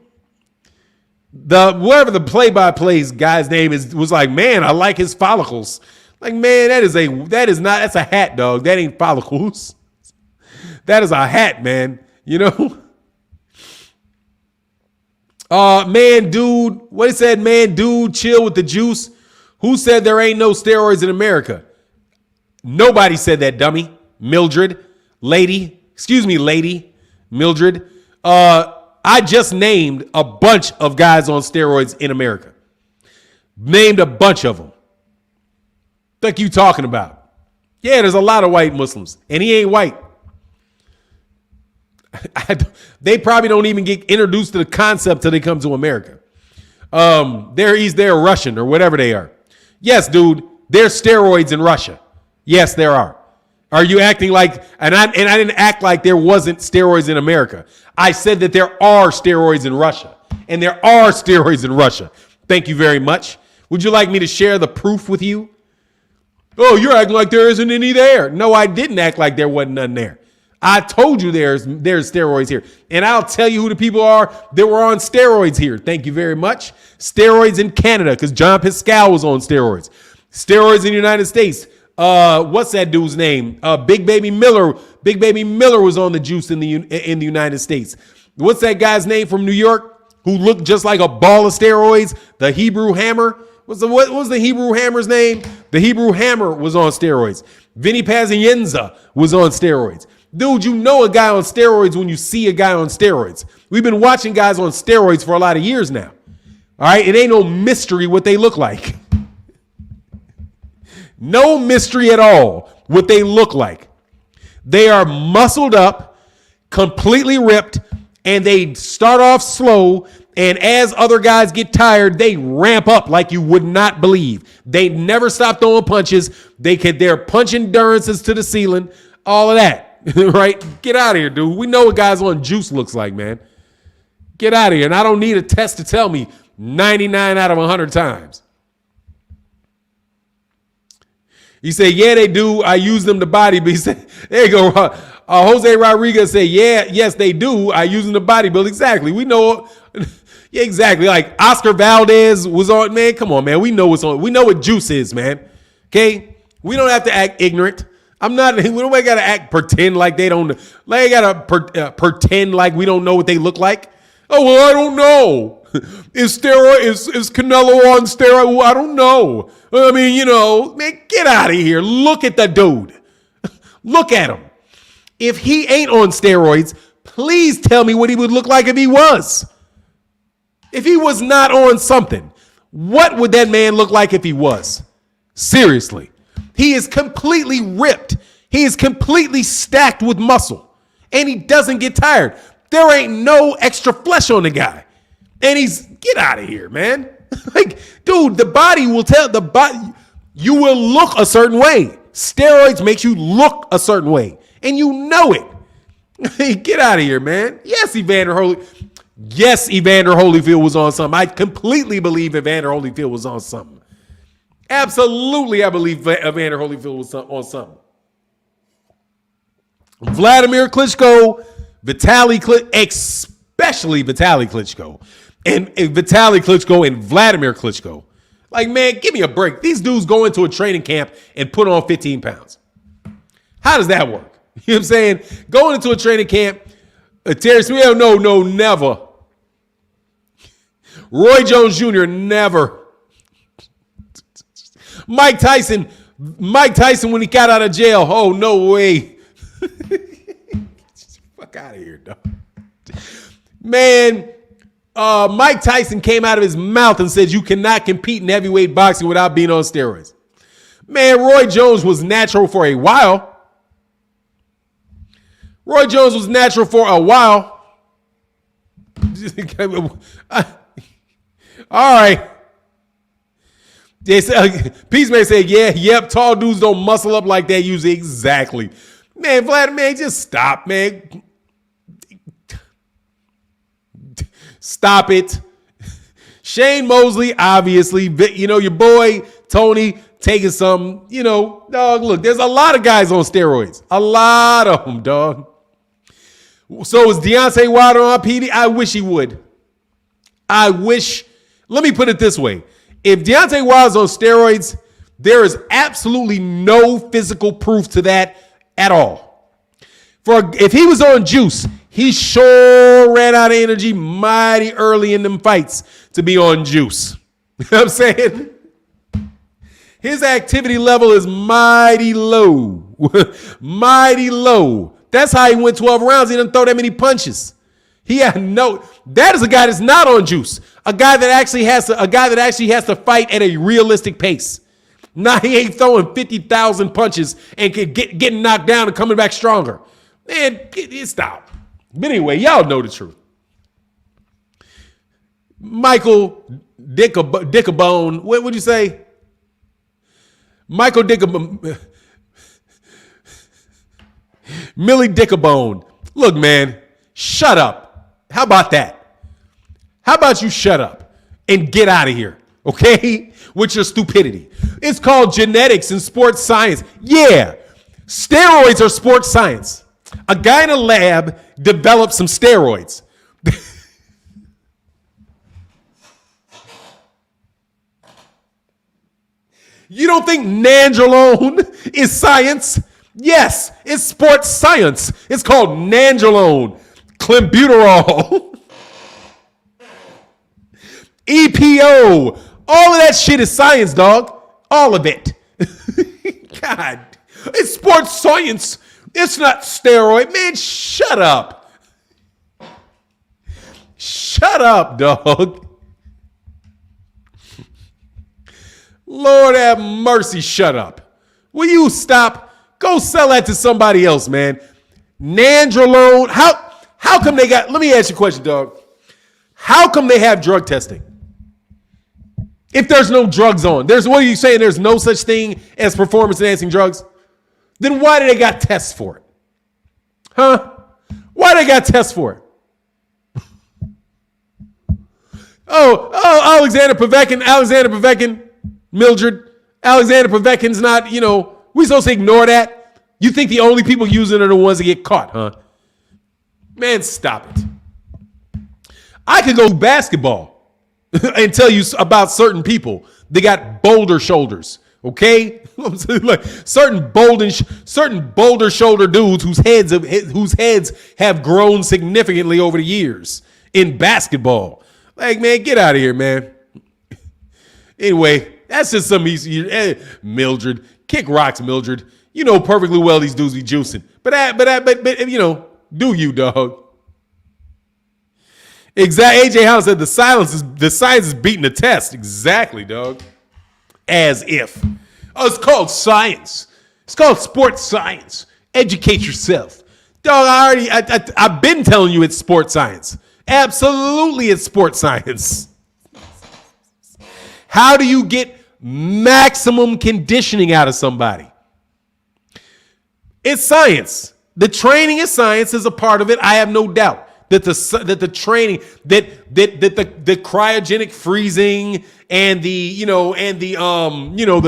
Whatever the play-by-play guy's name was like, man, I like his follicles. Like, man, that's a hat, dog. That ain't follicles. That is a hat, man. You know? Man, dude. What he said, man, dude, chill with the juice. Who said there ain't no steroids in America? Nobody said that, dummy. Mildred. Lady. Mildred. I just named a bunch of guys on steroids in America. Named a bunch of them. What you talking about? Yeah, there's a lot of white Muslims, and he ain't white. They probably don't even get introduced to the concept till they come to America. They're Russian or whatever they are. Yes, dude, there's steroids in Russia. Yes, there are. Are you acting like, and I didn't act like there wasn't steroids in America. I said that there are steroids in Russia, and there are steroids in Russia. Thank you very much. Would you like me to share the proof with you? Oh, you're acting like there isn't any there. No, I didn't act like there wasn't none there. I told you there's steroids here. And I'll tell you who the people are that were on steroids here. Thank you very much. Steroids in Canada, because John Pascal was on steroids. Steroids in the United States. What's that dude's name? Big Baby Miller. Big Baby Miller was on the juice in the United States. What's that guy's name from New York who looked just like a ball of steroids? The Hebrew Hammer. What was the Hebrew Hammer's name? The Hebrew Hammer was on steroids. Vinny Pazienza was on steroids. Dude, you know a guy on steroids when you see a guy on steroids. We've been watching guys on steroids for a lot of years now. All right? It ain't no mystery what they look like. No mystery at all what they look like. They are muscled up, completely ripped, and they start off slow, and as other guys get tired, they ramp up like you would not believe. They never stop throwing punches. Their punch endurance is to the ceiling, all of that. Right? Get out of here, dude. We know what guys on juice looks like, man. Get out of here. And I don't need a test to tell me 99 out of 100 times. He said, yeah, they do. I use them to body. But he said, there you go. Jose Rodriguez said, yes, they do. I use them to bodybuild. Exactly. We know. Yeah, exactly. Like Oscar Valdez was on. Man, come on, man. We know what's on. We know what juice is, man. Okay? We don't have to act ignorant. We don't got to pretend like they don't. Like, got to pretend like we don't know what they look like. Oh, well, I don't know. Is Canelo on steroid? Well, I don't know. I mean, man, get out of here. Look at the dude. Look at him. If he ain't on steroids, please tell me what he would look like if he was. If he was not on something, what would that man look like if he was? Seriously. He is completely ripped. He is completely stacked with muscle. And he doesn't get tired. There ain't no extra flesh on the guy. And get out of here, man. Like, dude, the body will tell you will look a certain way. Steroids makes you look a certain way. And you know it. Get out of here, man. Yes, Evander Holyfield was on something. I completely believe Evander Holyfield was on something. Absolutely, I believe Evander Holyfield was on something. Vladimir Klitschko, especially Vitaly Klitschko, and Vitaly Klitschko and Vladimir Klitschko. Like, man, give me a break. These dudes go into a training camp and put on 15 pounds. How does that work? You know what I'm saying? Going into a training camp, Terence, no, never. Roy Jones Jr., never. Mike Tyson when he got out of jail. Oh, no way. Fuck out of here, dog. Man, Mike Tyson came out of his mouth and said you cannot compete in heavyweight boxing without being on steroids. Man, Roy Jones was natural for a while. All right. Peacemaker said, yep, tall dudes don't muscle up like that usually. Exactly. Man, Vladimir, just stop, man. Stop it. Shane Mosley, obviously, your boy Tony taking some, dog, look, there's a lot of guys on steroids. A lot of them, dog. So is Deontay Wilder on PD? I wish he would. Let me put it this way. If Deontay Wilder's on steroids, there is absolutely no physical proof to that at all. If he was on juice, he sure ran out of energy mighty early in them fights to be on juice. You know what I'm saying? His activity level is mighty low. Mighty low. That's how he went 12 rounds. He didn't throw that many punches. That is a guy that's not on juice. A guy that actually has to fight at a realistic pace. Nah, he ain't throwing 50,000 punches and getting knocked down and coming back stronger. Man, stop. But anyway, y'all know the truth. Michael Dickabone, what would you say? Michael Dickabone. Millie Dickabone. Look, man, shut up. How about that? How about you shut up and get out of here, okay? With your stupidity. It's called genetics and sports science. Yeah, steroids are sports science. A guy in a lab developed some steroids. You don't think nandrolone is science? Yes, it's sports science. It's called nandrolone, clenbuterol, EPO. All of that shit is science, dog. All of it. God, it's sports science. It's not steroid. Man, shut up. Shut up, dog. Lord have mercy, shut up. Will you stop? Go sell that to somebody else, man. Nandrolone. How come they got, let me ask you a question, dog. How come they have drug testing? If there's no drugs on, what are you saying? There's no such thing as performance enhancing drugs? Then why do they got tests for it? Huh? Why they got tests for it? Alexander Povetkin, Mildred. Alexander Povetkin's not, we supposed to ignore that? You think the only people using it are the ones that get caught, huh? Man, stop it. I could go basketball and tell you about certain people. They got boulder shoulders, okay? Like certain boulder shoulder dudes whose heads have grown significantly over the years in basketball. Like, man, get out of here, man. Anyway, that's just some easy. Mildred, kick rocks, Mildred. You know perfectly well these dudes be juicing, but do you, dog? Exactly. AJ House said the science is beating the test. Exactly, dog. As if. Oh, it's called science. It's called sports science. Educate yourself, dog. I've been telling you it's sports science. Absolutely, it's sports science. How do you get maximum conditioning out of somebody? It's science. The training is science is a part of it. I have no doubt that the training that the cryogenic freezing and the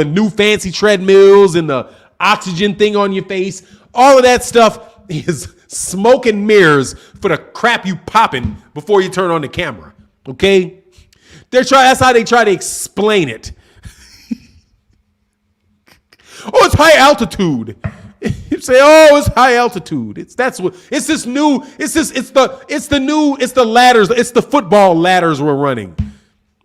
new fancy treadmills and the oxygen thing on your face, all of that stuff is smoke and mirrors for the crap you popping before you turn on the camera. Okay? That's how they try to explain it. Oh, it's high altitude. You say, oh, it's high altitude. It's the ladders. It's the football ladders we're running.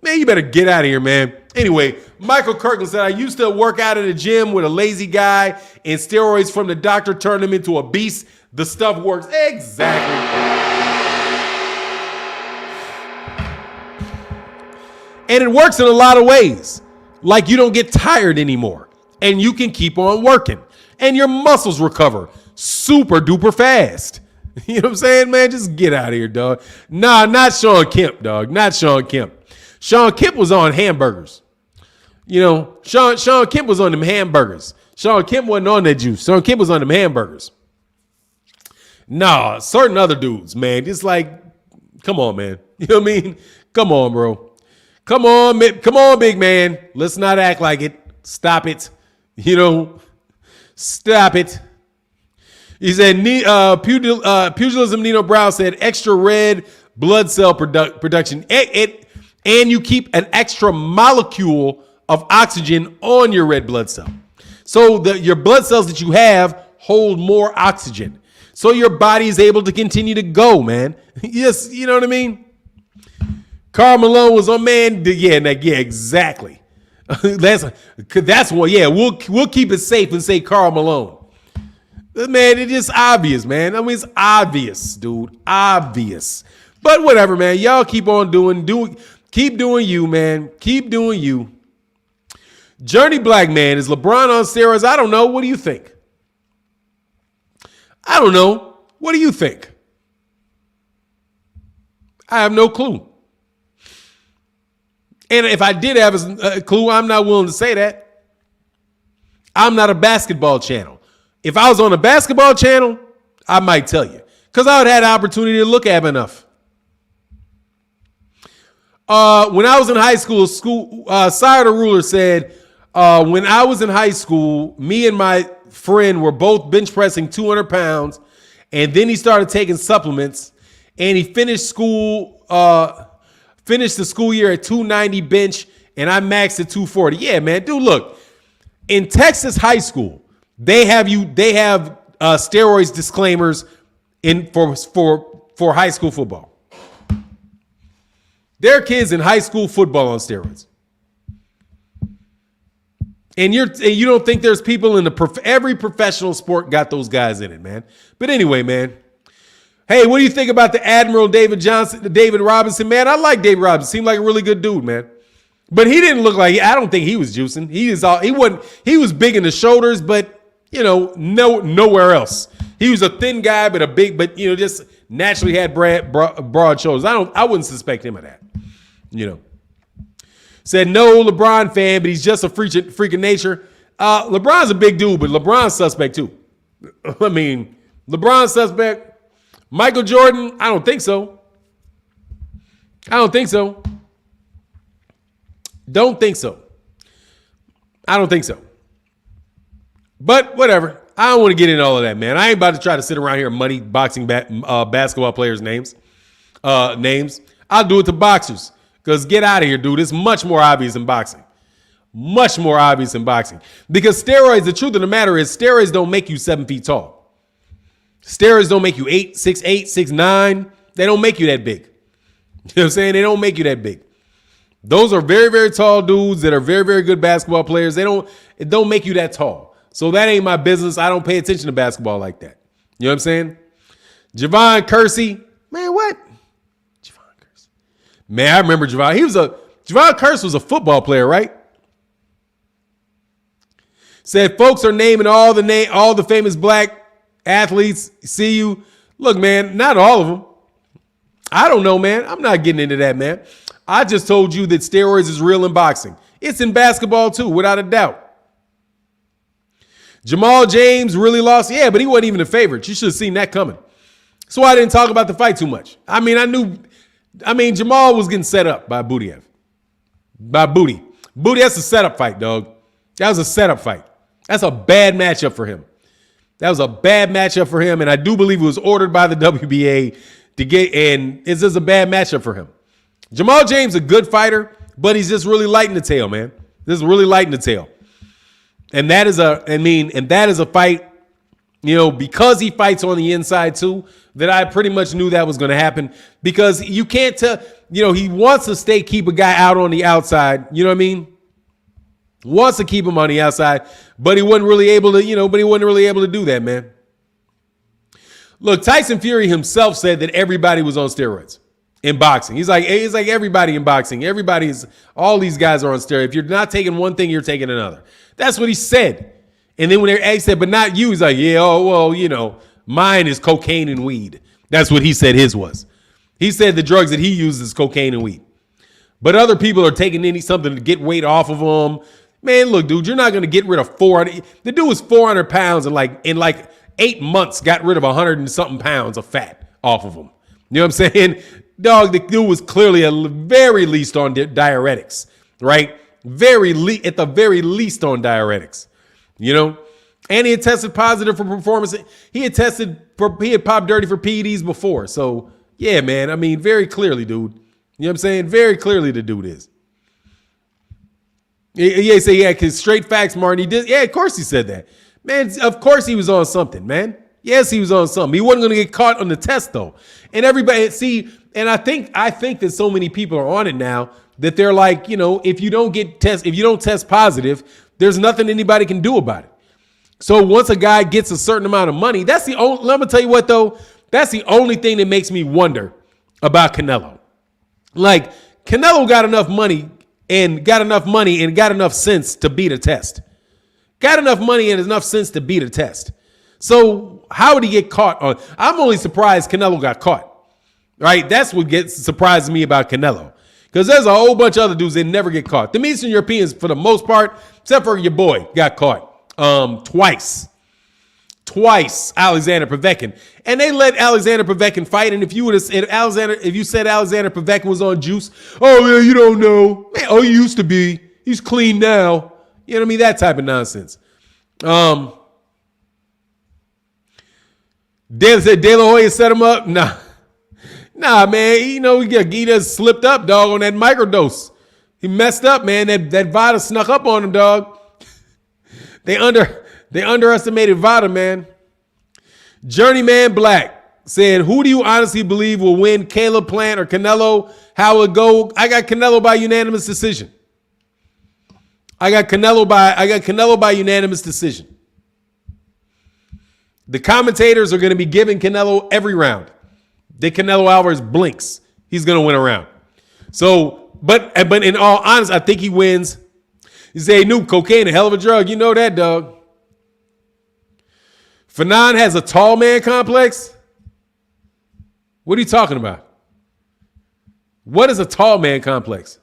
Man, you better get out of here, man. Anyway, Michael Kirkland said, I used to work out at a gym with a lazy guy, and steroids from the doctor turned him into a beast. The stuff works. Exactly. And it works in a lot of ways. Like you don't get tired anymore, and you can keep on working, and your muscles recover super duper fast. You know what I'm saying, man? Just get out of here, dog. Nah, not Sean Kemp, dog. Not Sean Kemp. Sean Kemp was on hamburgers. You know, Sean Kemp was on them hamburgers. Sean Kemp wasn't on that juice. Sean Kemp was on them hamburgers. Nah, certain other dudes, man. Just like, come on, man. You know what I mean? Come on, bro. Come on, big man. Let's not act like it. Stop it. You know, stop it. He said, pugilism, Nino Brown said, extra red blood cell production. And you keep an extra molecule of oxygen on your red blood cell. So your blood cells that you have hold more oxygen. So your body is able to continue to go, man. Yes, you know what I mean? Karl Malone was on, man. Yeah, exactly. That's one. Yeah, we'll keep it safe and say Karl Malone. Man, it's just obvious, man. I mean, it's obvious, dude. Obvious. But whatever, man. Y'all keep on keep doing you, man. Keep doing you. Journey Black Man, is LeBron on steroids? I don't know. What do you think? I don't know. What do you think? I have no clue. And if I did have a clue, I'm not willing to say that. I'm not a basketball channel. If I was on a basketball channel, I might tell you. Because I would have had the opportunity to look at him enough. When I was in high school, Sire the Ruler said, when I was in high school, me and my friend were both bench pressing 200 pounds. And then he started taking supplements. And he finished the school year at 290 bench. And I maxed at 240. Yeah, man. Dude, look. In Texas high school, they have steroids disclaimers for high school football. There are kids in high school football on steroids. And you don't think there's people in every professional sport got those guys in it, man. But anyway, man. Hey, what do you think about the Admiral David Robinson, man? I like David Robinson. Seemed like a really good dude, man. But he didn't look like, I don't think he was juicing. He was big in the shoulders, but nowhere else. He was a thin guy, but just naturally had broad shoulders. I wouldn't suspect him of that. Said no LeBron fan, but he's just a freak of nature. LeBron's a big dude, but LeBron's suspect too. I mean, LeBron's suspect. Michael Jordan, I don't think so. Don't think so. I don't think so. But whatever. I don't want to get into all of that, man. I ain't about to try to sit around here and muddy boxing basketball players' names. I'll do it to boxers. Because get out of here, dude. It's much more obvious in boxing. Much more obvious in boxing. Because steroids, the truth of the matter is, steroids don't make you 7 feet tall. Steroids don't make you 6'8", 6'9". They don't make you that big. You know what I'm saying? They don't make you that big. Those are very, very tall dudes that are very, very good basketball players. It don't make you that tall. So that ain't my business. I don't pay attention to basketball like that. You know what I'm saying? Javon Kersey. Man, what? Javon Kersey. Man, I remember Javon. Javon Kersey was a football player, right? Said folks are naming all the famous black athletes. See you. Look, man, not all of them. I don't know, man. I'm not getting into that, man. I just told you that steroids is real in boxing. It's in basketball too, without a doubt. Jamal James really lost. Yeah, but he wasn't even a favorite. You should have seen that coming. That's why I didn't talk about the fight too much. Jamal was getting set up by Butiev. By Booty. Booty, that's a setup fight, dog. That was a setup fight. That's a bad matchup for him. And I do believe it was ordered by the WBA and it's just a bad matchup for him. Jamal James, a good fighter, but he's just really light in the tail, man. This is really light in the tail. And that is a fight, because he fights on the inside too, that I pretty much knew that was going to happen because you can't tell, he wants to keep a guy out on the outside. You know what I mean? Wants to keep him on the outside, but he wasn't really able to, do that, man. Look, Tyson Fury himself said that everybody was on steroids in boxing. He's like everybody in boxing. All these guys are on steroids. If you're not taking one thing, you're taking another. That's what he said. And then when they asked that, but not you, he's like, yeah, oh, well, mine is cocaine and weed. That's what he said his was. He said the drugs that he uses is cocaine and weed. But other people are taking something to get weight off of them. Man, look, dude, you're not going to get rid of 400. The dude was 400 pounds and in 8 months got rid of 100 and something pounds of fat off of him. You know what I'm saying? Dog, the dude was clearly at very least on diuretics, right? At the very least on diuretics, And he had tested positive for performance. He had popped dirty for PEDs before. So, yeah, man, I mean, very clearly, dude. You know what I'm saying? Very clearly the dude is. Yeah, say, yeah, because straight facts, Martin. He did. Yeah, of course he said that. Man, of course he was on something, man. Yes, he was on something. He wasn't going to get caught on the test, though. And everybody, and I think that so many people are on it now that they're like, if you don't test positive, there's nothing anybody can do about it. So once a guy gets a certain amount of money, let me tell you what, though, that's the only thing that makes me wonder about Canelo. Like, Canelo got enough money and got enough sense to beat a test. Got enough money and enough sense to beat a test. So how would he get caught on? I'm only surprised Canelo got caught. Right? That's what surprises me about Canelo. Because there's a whole bunch of other dudes that never get caught. The Eastern Europeans, for the most part, except for your boy, got caught twice. Twice, Alexander Povetkin. And they let Alexander Povetkin fight. And if you said Alexander Povetkin was on juice, oh, yeah, you don't know. Man, oh, he used to be. He's clean now. You know what I mean? That type of nonsense. De La Hoya set him up. Nah, man. He just slipped up, dog, on that microdose. He messed up, man. That Vada snuck up on him, dog. They underestimated Vada, man. Journeyman Black said, who do you honestly believe will win, Caleb Plant or Canelo? How will it go? I got Canelo by unanimous decision. I got Canelo by unanimous decision. The commentators are going to be giving Canelo every round. That Canelo Alvarez blinks, he's going to win a round. So, but in all honesty, I think he wins. You say, Noob, cocaine, a hell of a drug. You know that, dog. Fannon has a tall man complex? What are you talking about? What is a tall man complex?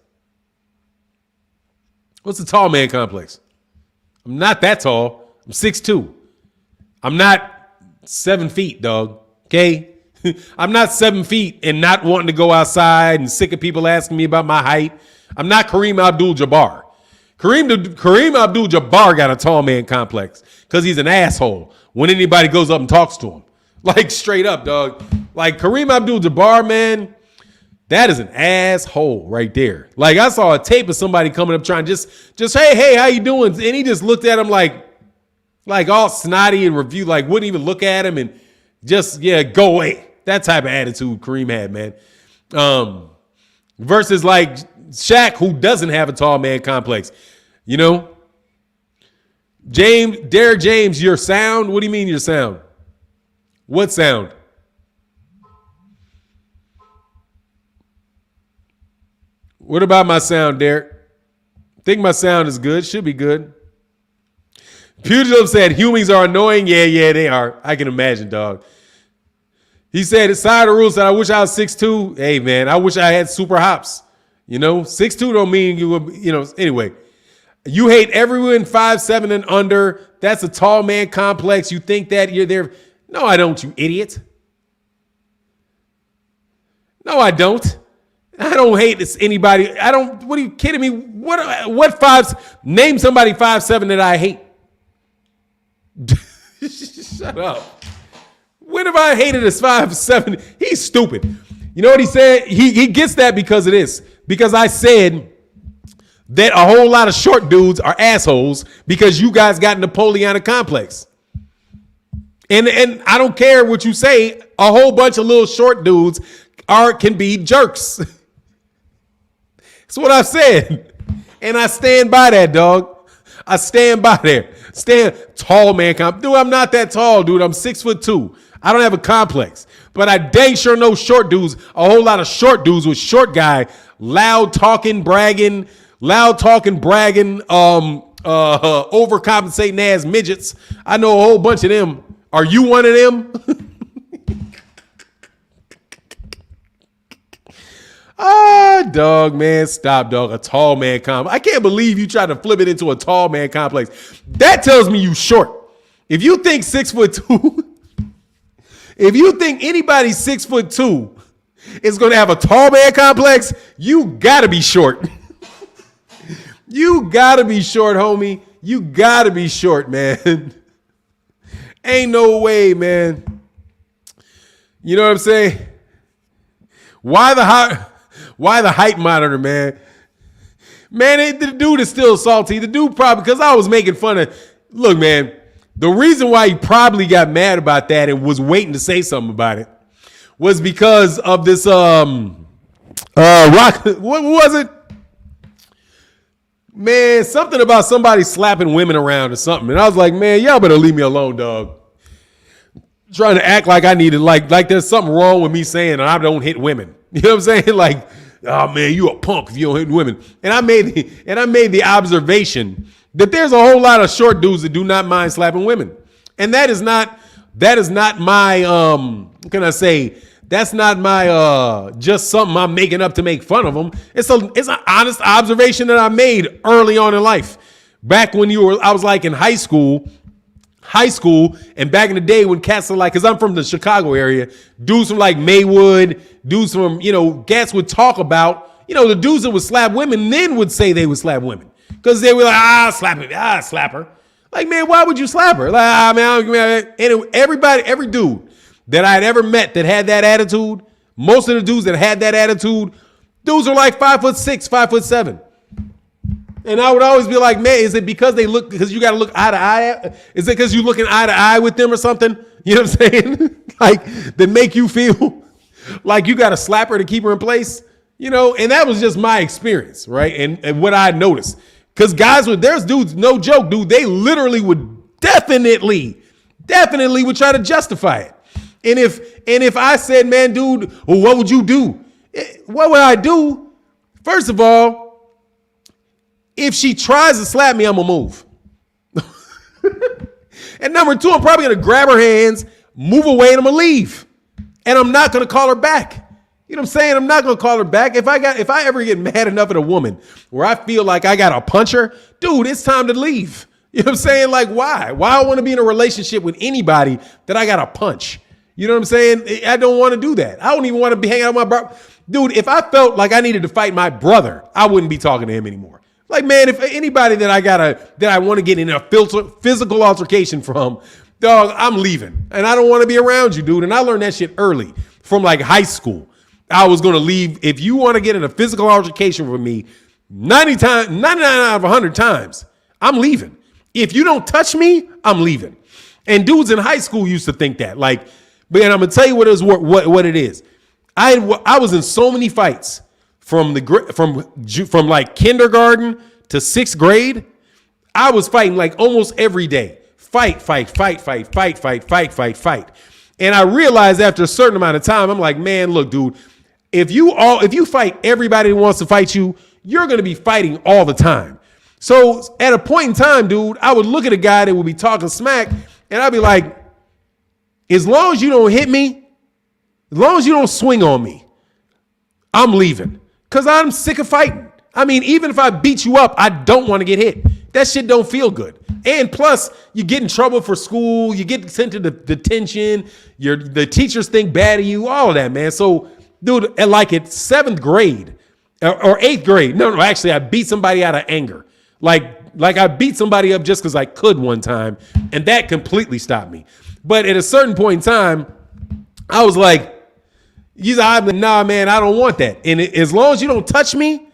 What's a tall man complex? I'm not that tall. I'm 6'2". I'm not 7 feet, dog. Okay? I'm not 7 feet and not wanting to go outside and sick of people asking me about my height. I'm not Kareem Abdul-Jabbar. Kareem Abdul-Jabbar got a tall man complex because he's an asshole when anybody goes up and talks to him. Like, straight up, dog. Like, Kareem Abdul-Jabbar, man, that is an asshole right there. Like, I saw a tape of somebody coming up trying just hey, how you doing? And he just looked at him like all snotty and review, like wouldn't even look at him and just, yeah, go away. That type of attitude Kareem had, man. Versus like Shaq, who doesn't have a tall man complex. Derek James, your sound? What do you mean your sound? What sound? What about my sound, Derek? Think my sound is good. Should be good. Pugilism said humans are annoying. Yeah, they are. I can imagine, dog. He said, side of the rules, said, I wish I was 6'2". Hey, man, I wish I had super hops. 6'2" don't mean you would, anyway. You hate everyone 5'7" and under. That's a tall man complex. You think that you're there. No, I don't, you idiot. No, I don't. I don't hate this anybody. What are you kidding me? Name somebody 5'7" that I hate. Shut up. When have I hated this 5'7"? He's stupid. You know what he said? He gets that because of this. Because I said that a whole lot of short dudes are assholes because you guys got Napoleonic complex. And I don't care what you say. A whole bunch of little short dudes can be jerks. That's what I said. And I stand by that, dog. I stand by there. Tall man comp. Dude, I'm not that tall, dude. I'm 6'2". I don't have a complex. But I dang sure know short dudes, a whole lot of short dudes with short guy, loud talking, bragging, overcompensating ass midgets. I know a whole bunch of them. Are you one of them? Dog, man, stop, dog. A tall man complex. I can't believe you tried to flip it into a tall man complex. That tells me you short. If you think 6'2", if you think anybody 6'2" is going to have a tall man complex, you gotta be short. You gotta be short, homie. You gotta be short, man. Ain't no way, man. You know what I'm saying? Why the height monitor, man? Man, the dude is still salty. The dude probably, because I was making fun of, look, man, the reason why he probably got mad about that and was waiting to say something about it was because of this, rock, what was it? Man, something about somebody slapping women around or something. And I was like, man, y'all better leave me alone, dog. Trying to act like I needed, like there's something wrong with me saying I don't hit women. You know what I'm saying? Like, oh man, you a punk if you don't hit women. And I made the observation that there's a whole lot of short dudes that do not mind slapping women. And that is not my what can I say? That's not my just something I'm making up to make fun of them. It's an honest observation that I made early on in life. Back when I was like in high school, and back in the day when cats are like, because I'm from the Chicago area, dudes from like Maywood, dudes from, cats would talk about, the dudes that would slap women then would say they would slap women. Because they were like, slap her. Like, man, why would you slap her? Like, man, every dude that I'd ever met that had that attitude, most of the dudes that had that attitude, dudes are like 5'6", 5'7". And I would always be like, man, is it because you got to look eye to eye? Is it because you're looking eye to eye with them or something? You know what I'm saying? Like, that make you feel like you got to slap her to keep her in place? And that was just my experience, right? And what I noticed. Because there's dudes, no joke, dude, they literally would definitely would try to justify it. And if I said, man, dude, well, what would you do? What would I do? First of all, if she tries to slap me, I'm going to move. And number two, I'm probably going to grab her hands, move away, and I'm going to leave. And I'm not going to call her back. You know what I'm saying? I'm not going to call her back. If I ever get mad enough at a woman where I feel like I got to punch her, dude, it's time to leave. You know what I'm saying? Like, why? Why I want to be in a relationship with anybody that I got to punch? You know what I'm saying? I don't want to do that. I don't even want to be hanging out with my brother. Dude, if I felt like I needed to fight my brother, I wouldn't be talking to him anymore. Like, man, if anybody that I want to get in a physical altercation from, dog, I'm leaving. And I don't want to be around you, dude. And I learned that shit early from like high school. I was going to leave. If you want to get in a physical altercation with me, 99 out of 100 times, I'm leaving. If you don't touch me, I'm leaving. And dudes in high school used to think that. Like, but I'm going to tell you what it is. I was in so many fights from like kindergarten to sixth grade. I was fighting like almost every day. Fight. And I realized after a certain amount of time, I'm like, man, look, dude, if you fight everybody who wants to fight you, you're going to be fighting all the time. So at a point in time, dude, I would look at a guy that would be talking smack and I'd be like, as long as you don't hit me, as long as you don't swing on me, I'm leaving. Because I'm sick of fighting. I mean, even if I beat you up, I don't want to get hit. That shit don't feel good. And plus, you get in trouble for school. You get sent to the detention. The teachers think bad of you. All of that, man. So, dude, at seventh grade or eighth grade. No, actually, I beat somebody out of anger. Like I beat somebody up just because I could one time. And that completely stopped me. But at a certain point in time, I was like, nah, man, I don't want that. And as long as you don't touch me,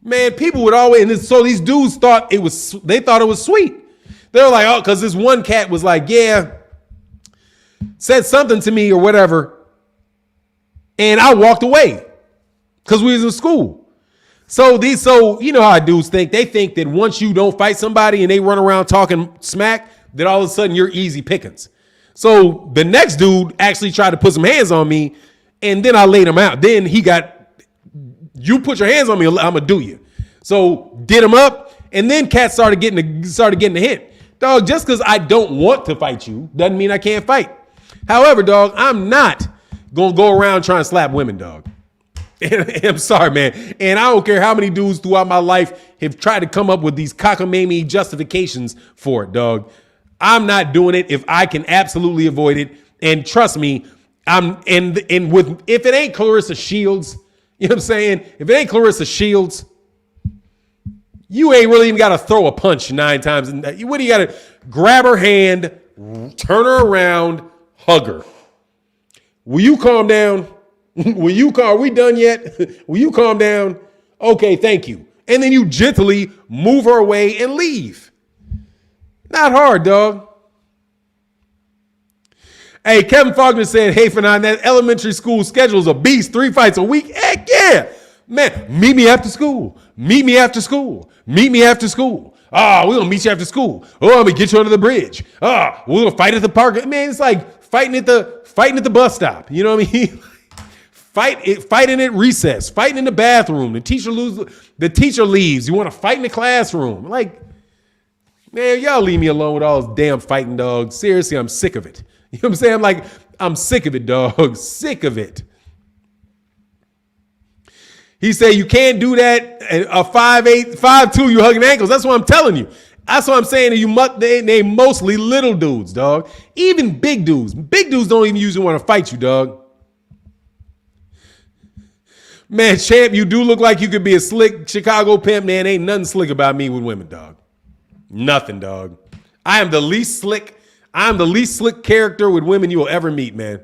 man, people would always, and so these dudes thought it was sweet. They were like, oh, because this one cat was like, yeah, said something to me or whatever. And I walked away because we was in school. So you know how dudes think. They think that once you don't fight somebody and they run around talking smack, that all of a sudden you're easy pickings. So the next dude actually tried to put some hands on me, and then I laid him out. Then he got, you put your hands on me, I'm gonna do you. So did him up, and then Cat started getting the hint. Dog, just because I don't want to fight you doesn't mean I can't fight. However, dog, I'm not gonna go around trying to slap women, dog. And I'm sorry, man. And I don't care how many dudes throughout my life have tried to come up with these cockamamie justifications for it, dog. I'm not doing it if I can absolutely avoid it. And trust me, if it ain't Clarissa Shields, you know what I'm saying? If it ain't Clarissa Shields, you ain't really even got to throw a punch 9 times. What do you got to grab her hand, turn her around, hug her? Will you calm down? Are we done yet? Will you calm down? Okay, thank you. And then you gently move her away and leave. Not hard, dog. Hey, Kevin Faulkner said, hey, Fannon, that elementary school schedule is a beast. 3 fights a week. Heck yeah. Man, meet me after school. Meet me after school. Meet me after school. We're going to meet you after school. I'm going to get you under the bridge. We're going to fight at the park. Man, it's like fighting at the bus stop. You know what I mean? Fighting at recess, fighting in the bathroom. The teacher leaves. You want to fight in the classroom. Like, man, y'all leave me alone with all this damn fighting, dog. Seriously, I'm sick of it. You know what I'm saying? I'm sick of it, dog. Sick of it. He said you can't do that. A 5'8", 5'2", you hugging ankles. That's what I'm telling you. That's what I'm saying. They mostly little dudes, dog. Even big dudes. Big dudes don't even usually want to fight you, dog. Man, champ, you do look like you could be a slick Chicago pimp. Man, ain't nothing slick about me with women, dog. Nothing, dog. I am the least slick character with women you will ever meet, man.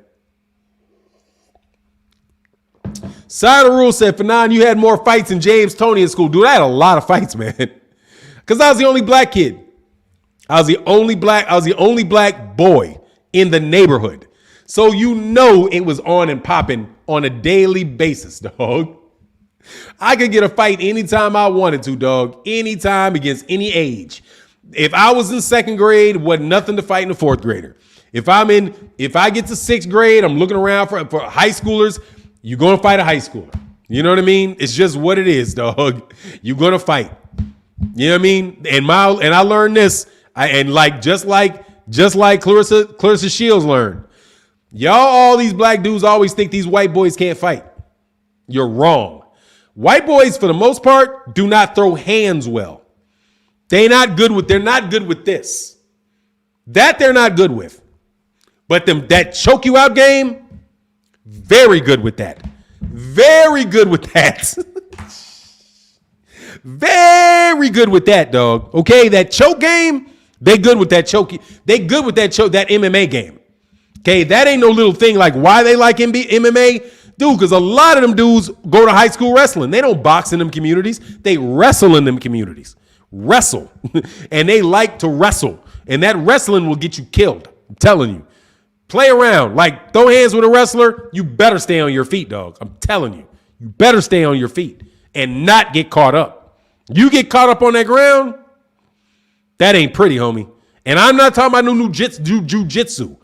Side of the rule said, Fannon, you had more fights than James Tony in school. Dude, I had a lot of fights, man. Because I was the only black kid. I was the only black boy in the neighborhood. So you know it was on and popping on a daily basis, dog. I could get a fight anytime I wanted to, dog. Anytime against any age. If I was in 2nd grade, it wasn't nothing to fight in a 4th grader. If I get to 6th grade, I'm looking around for high schoolers. You're going to fight a high schooler. You know what I mean? It's just what it is, dog. You're going to fight. You know what I mean? And I learned this. Just like Clarissa Shields learned. Y'all, all these black dudes always think these white boys can't fight. You're wrong. White boys, for the most part, do not throw hands well. They're not good with this. That they're not good with. But that choke you out game, very good with that. Very good with that. Very good with that, dog. Okay, that choke game, they good with that choke. They good with that MMA game. Okay, that ain't no little thing like why they like MMA. Dude, because a lot of them dudes go to high school wrestling. They don't box in them communities. They wrestle in them communities. Wrestle. And they like to wrestle. And that wrestling will get you killed. I'm telling you. Play around. Like, throw hands with a wrestler. You better stay on your feet, dog. I'm telling you. You better stay on your feet and not get caught up. You get caught up on that ground, that ain't pretty, homie. And I'm not talking about no jujitsu.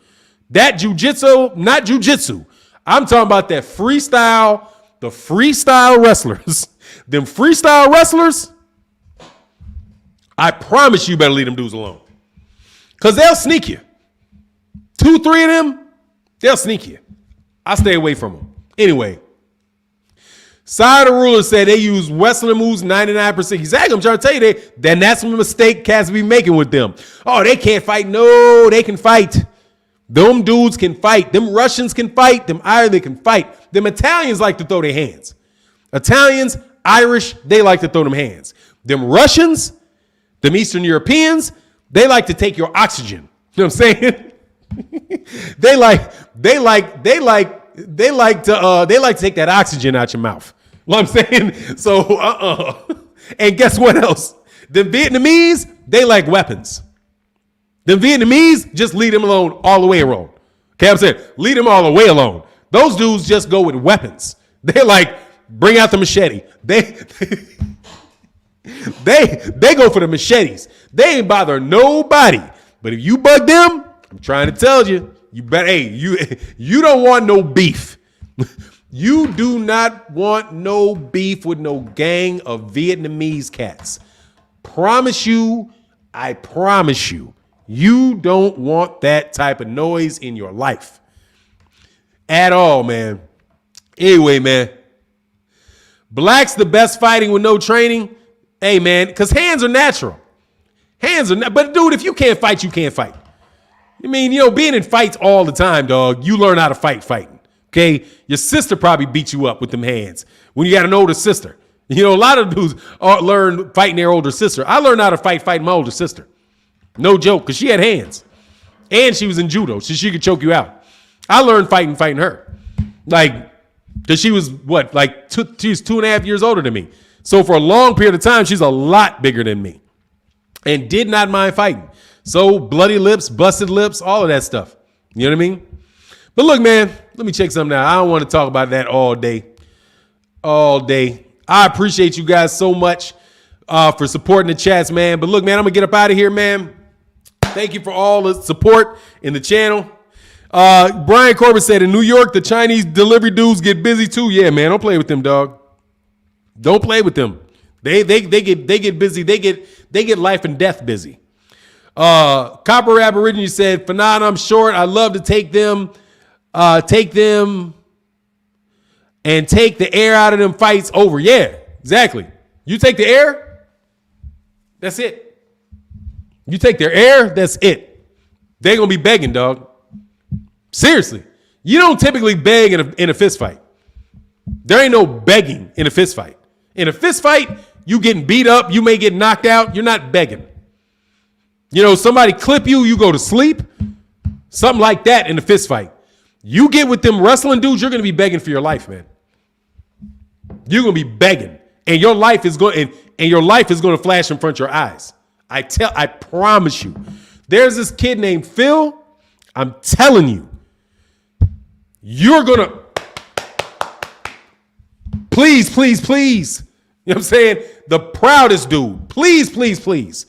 That jujitsu, not jujitsu. I'm talking about that freestyle, the freestyle wrestlers. Them freestyle wrestlers, I promise you better leave them dudes alone. Because they'll sneak you. 2, 3 of them, they'll sneak you. I stay away from them. Anyway, Side of the ruler said they use wrestling moves 99%. Exactly. I'm trying to tell you that. Then that's a mistake cats be making with them. Oh, they can't fight. No, they can fight. Them dudes can fight. Them Russians can fight. Them Irish can fight. Them Italians like to throw their hands. Italians, Irish, they like to throw them hands. Them Russians, them Eastern Europeans, they like to take your oxygen. You know what I'm saying? They like to take that oxygen out your mouth. You know what I'm saying? So, And guess what else? The Vietnamese, they like weapons. The Vietnamese, just leave them alone all the way alone. Okay, I'm saying, leave them all the way alone. Those dudes just go with weapons. They're like, bring out the machete. They go for the machetes. They ain't bother nobody. But if you bug them, I'm trying to tell you, you better, hey, you don't want no beef. You do not want no beef with no gang of Vietnamese cats. I promise you, you don't want that type of noise in your life at all, man. Anyway, man, blacks the best fighting with no training. Hey, man, because hands are natural. But dude, if you can't fight, you can't fight. I mean, being in fights all the time, dog, you learn how to fighting. Okay, your sister probably beat you up with them hands when you got an older sister. A lot of dudes learn fighting their older sister. I learned how to fighting my older sister. No joke, because she had hands. And she was in judo, so she could choke you out. I learned fighting her. Because she was, she was 2.5 years older than me. So for a long period of time, she's a lot bigger than me. And did not mind fighting. So bloody lips, busted lips, all of that stuff. You know what I mean? But look, man, let me check something out. I don't want to talk about that all day. I appreciate you guys so much for supporting the chats, man. But look, man, I'm going to get up out of here, man. Thank you for all the support in the channel. Brian Corbett said, in New York, the Chinese delivery dudes get busy too. Yeah, man, don't play with them, dog. Don't play with them. They get busy. They get life and death busy. Copper Aborigine said, Fannon, I'm short. I love to take them and take the air out of them fights over. Yeah, exactly. You take the air, that's it. You take their air, that's it. They're going to be begging, dog. Seriously. You don't typically beg in a fist fight. There ain't no begging in a fist fight. In a fist fight, you getting beat up, you may get knocked out, you're not begging. Somebody clip you, you go to sleep. Something like that in a fist fight. You get with them wrestling dudes, you're going to be begging for your life, man. You're going to be begging. And your life is going to flash in front of your eyes. I promise you. There's this kid named Phil. I'm telling you. You're going to please. You know what I'm saying? The proudest dude. Please.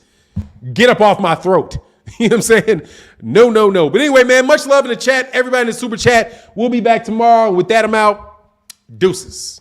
Get up off my throat. You know what I'm saying? No. But anyway, man, much love in the chat. Everybody in the super chat. We'll be back tomorrow. With that, I'm out. Deuces.